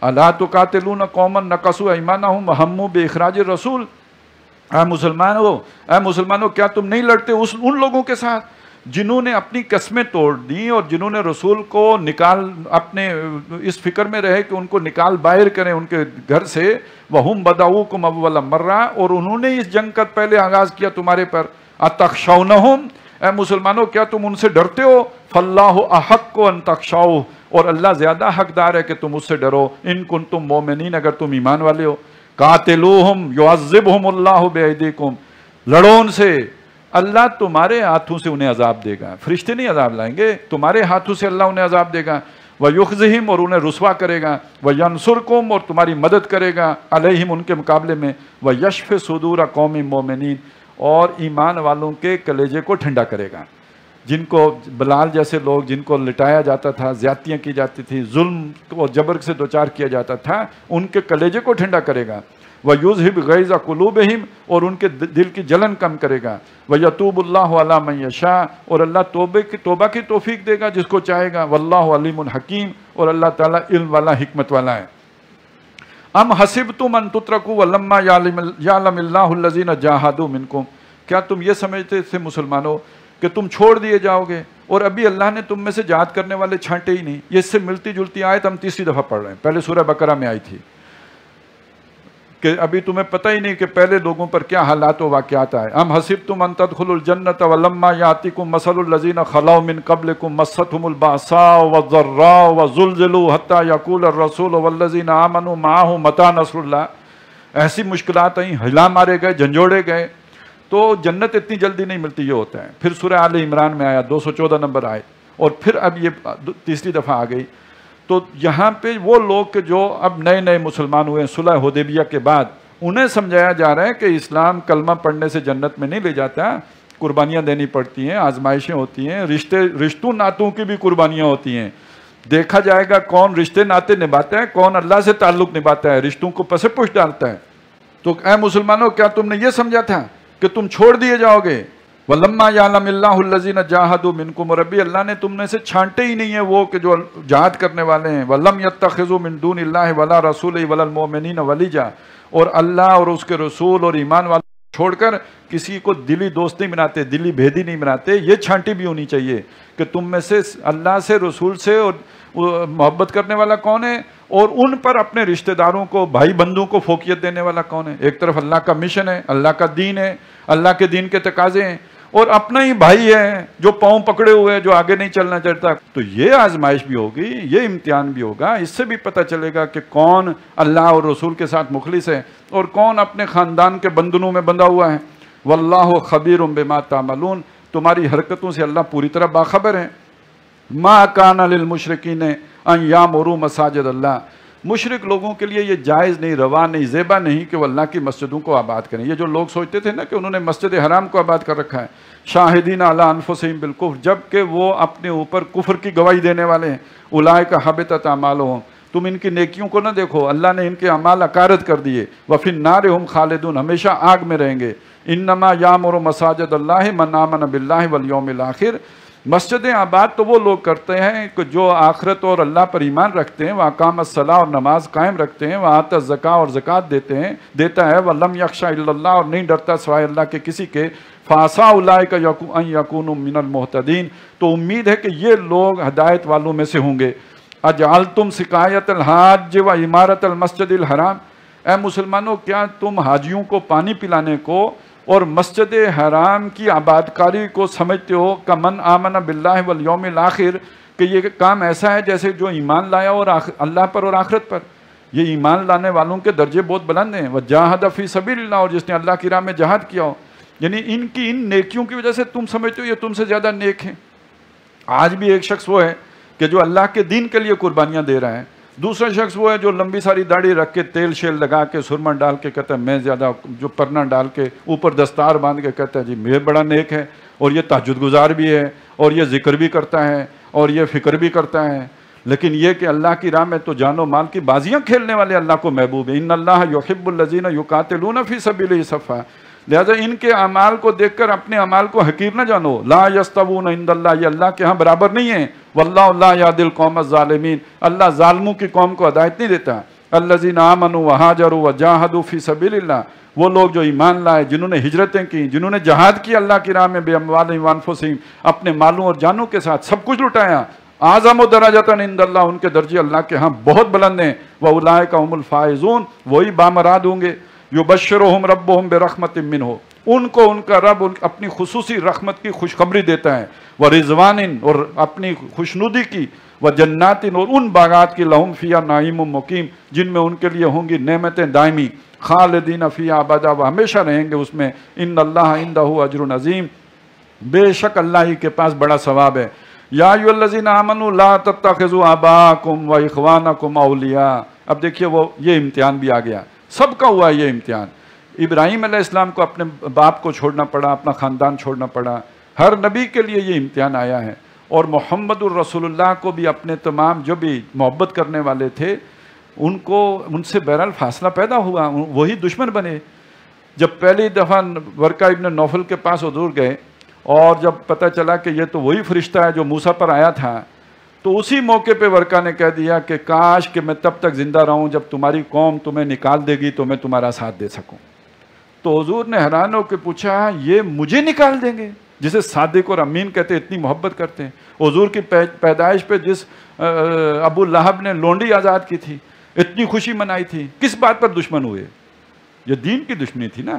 الا تقاتلون قوما نقصوا ایمانہم وہموا باخراج الرسول، اے مسلمانوں کیا تم نہیں لڑتے ان لوگوں کے ساتھ جنہوں نے اپنی قسمیں توڑ دیں اور جنہوں نے رسول کو نکال اپنے اس فکر میں رہے کہ ان کو نکال باہر کریں ان کے گھر سے. وَهُمْ بَدَؤُوكُمْ أَوَّلَ مَرَّةٍ، اور انہوں نے اس جنگ کا پہلے آغاز کیا تمہارے پر. أَتَخْشَوْنَهُمْ، اے مسلمانوں کیا تم ان سے ڈرتے ہو؟ فَاللَّهُ أَحَقُّ أَن تَخْشَوْهُ، اور اللہ زیادہ حقدار ہے کہ تم اس سے ڈرو. إِن كُنتُم مُؤْمِنِينَ، اگر تم ایمان والے ہو. قَاتِلُوهُمْ يُعَذِّبْهُمُ اللَّهُ بِأَيْدِيكُمْ، لڑو ان سے، اللہ تمہارے ہاتھوں سے انہیں عذاب دے گا. فرشتے نہیں عذاب لائیں گے، تمہارے ہاتھوں سے اللہ انہیں عذاب دے گا. وَيُخْزِهِمْ، اور انہیں رسوا کرے گا. وَيَنْصُرْكُمْ، اور تمہاری مدد کرے گا. عَلَيْهِمْ، ان کے مقابلے میں. وَيَشْفِ صُدُورَ قَوْمٍ مُؤْمِنِينَ، اور ایمان والوں کے کلیجے کو ٹھنڈا کرے گا. جن کو بلال جیسے لوگ جن کو لٹایا جاتا تھا، زیادتیاں کی جاتی تھی، ظلم اور جبر سے دوچار کیا جاتا تھا، ان کے کلیجے کو ٹھنڈا کرے گا. وَيُذْهِبْ غَيْظَ قُلُوبِهِمْ، اور ان کے دل کی جلن کم کرے گا. وَيَتُوبُ اللَّهُ عَلَىٰ مَن يَشَاءُ، اور اللہ توبہ کی توفیق دے گا جس کو چاہے گا. وَاللَّهُ عَلِيمٌ حَكِيمٌ، اور اللہ تعالیٰ علم والا حکمت والا ہے. ام حسبتم ان تترکوا ولما یعلم اللہ الذین جاہدوا منکم، کیا تم یہ سمجھتے تھے مسلمانوں کہ تم چھوڑ دیے جاؤ گے اور ابھی اللہ نے تم میں سے جہاد کرنے والے چھانٹے ہی نہیں؟ یہ اس سے ملتی جلتی آیت ہم تیسری دفعہ پڑھ رہے ہیں، پہلے سورہ بقرہ میں آئی تھی کہ ابھی تمہیں پتہ ہی نہیں کہ پہلے لوگوں پر کیا حالات و واقعات آئے. ام حسبتم ان تدخلوا الجنۃ ولما یاتکم مثل الذین خلوا من قبلکم مستهم البأساء والضراء وزلزلوا حتى یقول الرسول والذین آمنوا معه متى نصر اللہ. ایسی مشکلات آئیں، ہلا مارے گئے، جھنجھوڑے گئے، تو جنت اتنی جلدی نہیں ملتی، یہ ہوتا ہے. پھر سورہ آل عمران میں آیا 214 نمبر آئے، اور پھر اب یہ تیسری دفعہ آ گئی. تو یہاں پہ وہ لوگ کہ جو اب نئے مسلمان ہوئے ہیں صلح حدیبیہ کے بعد، انہیں سمجھایا جا رہا ہے کہ اسلام کلمہ پڑھنے سے جنت میں نہیں لے جاتا، قربانیاں دینی پڑتی ہیں، آزمائشیں ہوتی ہیں، رشتوں ناتوں کی بھی قربانیاں ہوتی ہیں. دیکھا جائے گا کون رشتے ناتے نبھاتا ہے، کون اللہ سے تعلق نبھاتا ہے، رشتوں کو پس پش ڈالتا ہے. تو اے مسلمانوں کیا تم نے یہ سمجھا تھا کہ تم چھوڑ دیے جاؤ گے؟ وَلَمَّا يَعْلَمِ اللَّهُ الَّذِينَ جَاهَدُوا مِنكُمْ، اور ابھی اللہ نے تم میں سے چھانٹے ہی نہیں ہیں وہ کہ جو جہاد کرنے والے ہیں. وَلَمْ يَتَّخِذُوا مِن دُونِ اللَّهِ وَلَا رَسُولِهِ وَلَا الْمُؤْمِنِينَ وَلِيًّا، اور اللہ اور اس کے رسول اور ایمان والوں چھوڑ کر کسی کو دلی دوست نہیں بناتے، دلی بھیدی نہیں بناتے. یہ چھانٹی بھی ہونی چاہیے کہ تم میں سے اللہ سے، رسول سے اور محبت کرنے والا کون ہے، اور ان پر اپنے رشتہ داروں کو، بھائی بندوں کو فوقیت دینے والا کون ہے. ایک طرف اللہ کا مشن ہے، اللہ کا دین ہے، اللہ کے دین کے تقاضے ہیں، اور اپنا ہی بھائی ہے جو پاؤں پکڑے ہوئے ہیں، جو آگے نہیں چلنا چاہتا. تو یہ آزمائش بھی ہوگی، یہ امتحان بھی ہوگا. اس سے بھی پتہ چلے گا کہ کون اللہ اور رسول کے ساتھ مخلص ہے اور کون اپنے خاندان کے بندنوں میں بندھا ہوا ہے. واللہ خبیر بما تعملون، تمہاری حرکتوں سے اللہ پوری طرح باخبر ہے. ما کان للمشرکین ان یامروا مساجد اللہ، مشرک لوگوں کے لیے یہ جائز نہیں، روا نہیں، زیبا نہیں کہ وہ اللہ کی مسجدوں کو آباد کریں. یہ جو لوگ سوچتے تھے نا کہ انہوں نے مسجد حرام کو آباد کر رکھا ہے، شاہدین علی انفسہم بالکفر، جبکہ وہ اپنے اوپر کفر کی گواہی دینے والے ہیں. اولئک حبطت اعمالہم، تم ان کی نیکیوں کو نہ دیکھو، اللہ نے ان کے اعمال اکارت کر دیے. وفی النار ہم خالدون، ہمیشہ آگ میں رہیں گے. انما یامر مساجد اللہ من آمن باللہ والیوم الآخر، مسجدیں آباد تو وہ لوگ کرتے ہیں کہ جو آخرت اور اللہ پر ایمان رکھتے ہیں، وہ اقام الصلاۃ اور نماز قائم رکھتے ہیں، وہ آتا الزکاۃ اور زکوٰۃ دیتا ہے، وَلَمْ يَخْشَ إِلَّا اللَّهُ، اور نہیں ڈرتا سوائے اللہ کے کسی کے. فَعَسَىٰ أُولَٰئِكَ أَن يَكُونُوا مِنَ الْمُهْتَدِينَ، تو امید ہے کہ یہ لوگ ہدایت والوں میں سے ہوں گے. اجعلتم سقایت الحاج و عمارت المسجد الحرام، اے مسلمانوں کیا تم حاجیوں کو پانی پلانے کو اور مسجد حرام کی آباد کاری کو سمجھتے ہو کہ من آمن باللہ والیوم الآخر، کہ یہ کام ایسا ہے جیسے جو ایمان لایا اور اللہ پر اور آخرت پر. یہ ایمان لانے والوں کے درجے بہت بلند ہیں. وجاہد فی سبیل اللہ، اور جس نے اللہ کی راہ میں جہاد کیا ہو. یعنی ان کی ان نیکیوں کی وجہ سے تم سمجھتے ہو یہ تم سے زیادہ نیک ہیں. آج بھی ایک شخص وہ ہے کہ جو اللہ کے دین کے لیے قربانیاں دے رہا ہے، دوسرا شخص وہ ہے جو لمبی ساری داڑھی رکھ کے تیل شیل لگا کے سرما ڈال کے کہتا ہے میں زیادہ، جو پرنا ڈال کے اوپر دستار باندھ کے کہتا ہے جی میں بڑا نیک ہے، اور یہ تہجد گزار بھی ہے، اور یہ ذکر بھی کرتا ہے، اور یہ فکر بھی کرتا ہے، لیکن یہ کہ اللہ کی راہ میں تو جان و مال کی بازیاں کھیلنے والے اللہ کو محبوب ہے۔ ان اللہ یحب الذین یقاتلون فی سبیلہ صفا، لہذا ان کے اعمال کو دیکھ کر اپنے اعمال کو حقیر نہ جانو۔ لا یستوون عند اللہ، یہ اللہ کے ہاں برابر نہیں ہیں۔ واللہ لا یہدی القوم الظالمین، اللہ ظالموں کی قوم کو ہدایت نہیں دیتا۔ الذین آمنوا وہاجروا وجاہدوا فی سبیل اللہ، وہ لوگ جو ایمان لائے، جنہوں نے ہجرتیں کی، جنہوں نے جہاد کی اللہ کی راہ میں باموالہم وانفسہم، اپنے مالوں اور جانوں کے ساتھ سب کچھ لٹایا۔ اعظم درجۃ عند اللہ، ان کے درجے اللہ کے ہاں بہت بلند ہیں۔ واولئک هم الفائزون، وہی بامراد ہوں گے۔ یبشرہم ربہم برحمت منہ، ان کو ان کا رب اپنی خصوصی رحمت کی خوشخبری دیتا ہے۔ ورضوان، اور اپنی خوشنودی کی، وجنات، اور ان باغات کی، لہم فیہا نعیم مقیم، جن میں ان کے لیے ہوں گی نعمتیں دائمی، خالدین فیہا ابدا، وہ ہمیشہ رہیں گے اس میں۔ ان اللہ عندہ اجر عظیم، بے شک اللہ ہی کے پاس بڑا ثواب ہے۔ یا ایھا الذین آمنوا لا تتخذوا آباءکم واخوانکم اولیاء، اب دیکھیے وہ یہ امتحان بھی آ گیا، سب کا ہوا یہ امتحان۔ ابراہیم علیہ السلام کو اپنے باپ کو چھوڑنا پڑا، اپنا خاندان چھوڑنا پڑا، ہر نبی کے لیے یہ امتحان آیا ہے، اور محمد الرسول اللہ کو بھی اپنے تمام جو بھی محبت کرنے والے تھے ان سے بہرحال فاصلہ پیدا ہوا، وہی دشمن بنے۔ جب پہلی دفعہ ورقہ ابن نوفل کے پاس حضور گئے، اور جب پتہ چلا کہ یہ تو وہی فرشتہ ہے جو موسیٰ پر آیا تھا، تو اسی موقع پہ ورقہ نے کہہ دیا کہ کاش کہ میں تب تک زندہ رہوں جب تمہاری قوم تمہیں نکال دے گی تو میں تمہارا ساتھ دے سکوں۔ تو حضور نے حیران ہو کے پوچھا یہ مجھے نکال دیں گے، جسے صادق اور امین کہتے، اتنی محبت کرتے ہیں۔ حضور کی پیدائش پہ جس ابو لہب نے لونڈی آزاد کی تھی، اتنی خوشی منائی تھی، کس بات پر دشمن ہوئے؟ یہ دین کی دشمنی تھی نا۔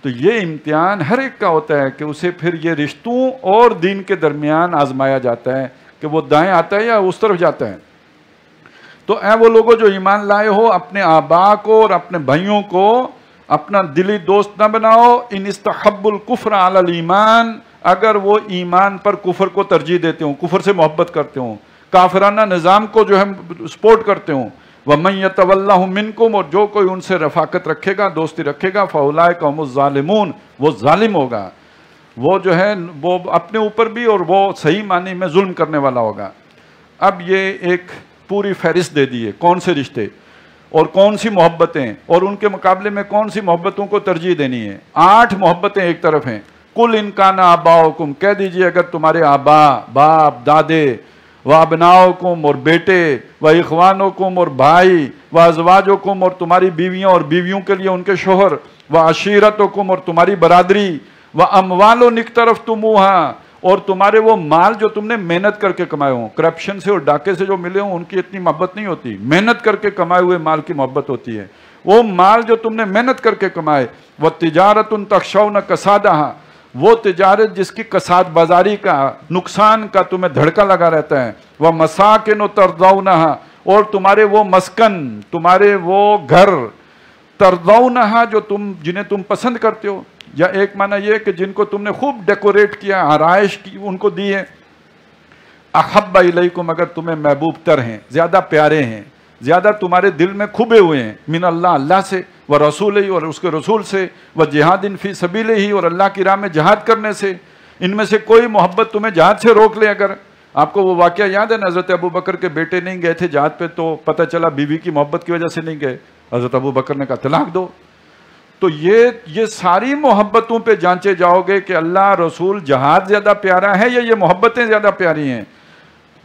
تو یہ امتحان ہر ایک کا ہوتا ہے کہ اسے پھر یہ رشتوں اور دین کے درمیان آزمایا جاتا ہے کہ وہ دائیں آتا ہے یا اس طرف جاتا ہے۔ تو اے وہ لوگوں جو ایمان لائے ہو، اپنے آبا کو اور اپنے بھائیوں کو اپنا دلی دوست نہ بناؤ۔ ان استحب الکفر علی الایمان، اگر وہ ایمان پر کفر کو ترجیح دیتے ہوں، کفر سے محبت کرتے ہوں، کافرانہ نظام کو جو ہے سپورٹ کرتے ہوں۔ وَمَن يَتَوَلَّهُم مِّنكُمْ، اور جو کوئی ان سے رفاقت رکھے گا، دوستی رکھے گا، فَأُولَٰئِكَ هُمُ الظَّالِمُونَ، وہ ظالم ہوگا، وہ جو ہے وہ اپنے اوپر بھی اور وہ صحیح معنی میں ظلم کرنے والا ہوگا۔ اب یہ ایک پوری فہرست دے دی ہے کون سے رشتے اور کون سی محبتیں اور ان کے مقابلے میں کون سی محبتوں کو ترجیح دینی ہے۔ 8 محبتیں ایک طرف ہیں۔ قُلْ إِن كَانَ آبَاؤُكُمْ، کہہ دیجئے اگر تمہارے آبا، باپ، دادے، وَأَبْنَاؤُكُمْ، اور بیٹے، وَإِخْوَانُكُمْ، اور بھائی، وَأَزْوَاجُكُمْ، اور تمہاری بیویاں اور بیویوں کے لیے ان کے شوہر، وَعَشِيرَتُكُمْ، اور تمہاری برادری، وَأَمْوَالٌ اقْتَرَفْتُمُوهَا، اور تمہارے وہ مال جو تم نے محنت کر کے کمائے ہوں، کرپشن سے اور ڈاکے سے جو ملے ہوں ان کی اتنی محبت نہیں ہوتی، محنت کر کے کمائے ہوئے مال کی محبت ہوتی ہے۔ وہ مال جو تم نے محنت کر کے کمائے، وَتِجَارَةٌ تَخْشَوْنَ كَسَادَهَا، وہ تجارت جس کی کساد بازاری کا، نقصان کا تمہیں دھڑکا لگا رہتا ہے، وَمَسَاكِنُ تَرْضَوْنَهَا، اور تمہارے وہ مسکن، تمہارے وہ گھر، ترضونها، جو جنہیں تم پسند کرتے ہو، یا ایک معنی یہ کہ جن کو تم نے خوب ڈیکوریٹ کیا، آرائش کی ان کو دی ہے، احب الیکم، اگر تمہیں محبوب تر ہیں، زیادہ پیارے ہیں، زیادہ تمہارے دل میں کھبے ہوئے ہیں، من اللہ، اللہ سے، ورسولہ، اور اس کے رسول سے، وجہاد فی سبیلہ، اور اللہ کی راہ میں جہاد کرنے سے، ان میں سے کوئی محبت تمہیں جہاد سے روک لے۔ اگر آپ کو وہ واقعہ یاد ہے نا، حضرت ابو بکر کے بیٹے نہیں گئے تھے جہاد پہ، تو پتہ چلا بیوی کی محبت کی وجہ سے نہیں گئے، حضرت ابو بکر نے کہا طلاق دو۔ تو یہ ساری محبتوں پہ جانچے جاؤ گے کہ اللہ رسول جہاد زیادہ پیارا ہے یا یہ محبتیں زیادہ پیاری ہیں۔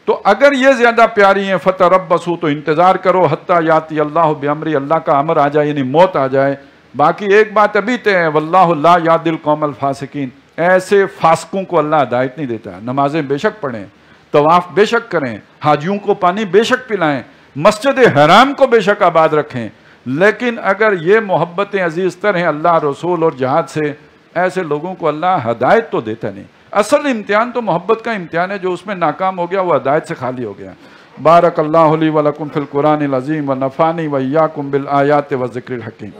تو اگر یہ زیادہ پیاری ہیں فتربصوا، تو انتظار کرو، حتیٰ یاتی اللہ بامری، اللہ کا امر آ جائے، یعنی موت آ جائے۔ باقی ایک بات ابھی طے ہے، واللہ لا یہدی القوم الفاسقین، ایسے فاسقوں کو اللہ ہدایت نہیں دیتا۔ نمازیں بے شک پڑھیں، طواف بے شک کریں، حاجیوں کو پانی بے شک پلائیں، مسجد حرام کو بے شک آباد رکھیں، لیکن اگر یہ محبتیں عزیز تر ہیں اللہ رسول اور جہاد سے، ایسے لوگوں کو اللہ ہدایت تو دیتا نہیں۔ اصل امتحان تو محبت کا امتحان ہے، جو اس میں ناکام ہو گیا وہ ہدایت سے خالی ہو گیا۔ بارک اللہ لی ولکم فی القرآن العظیم ونفعنی وایاکم بالآیات والذکر الحکیم۔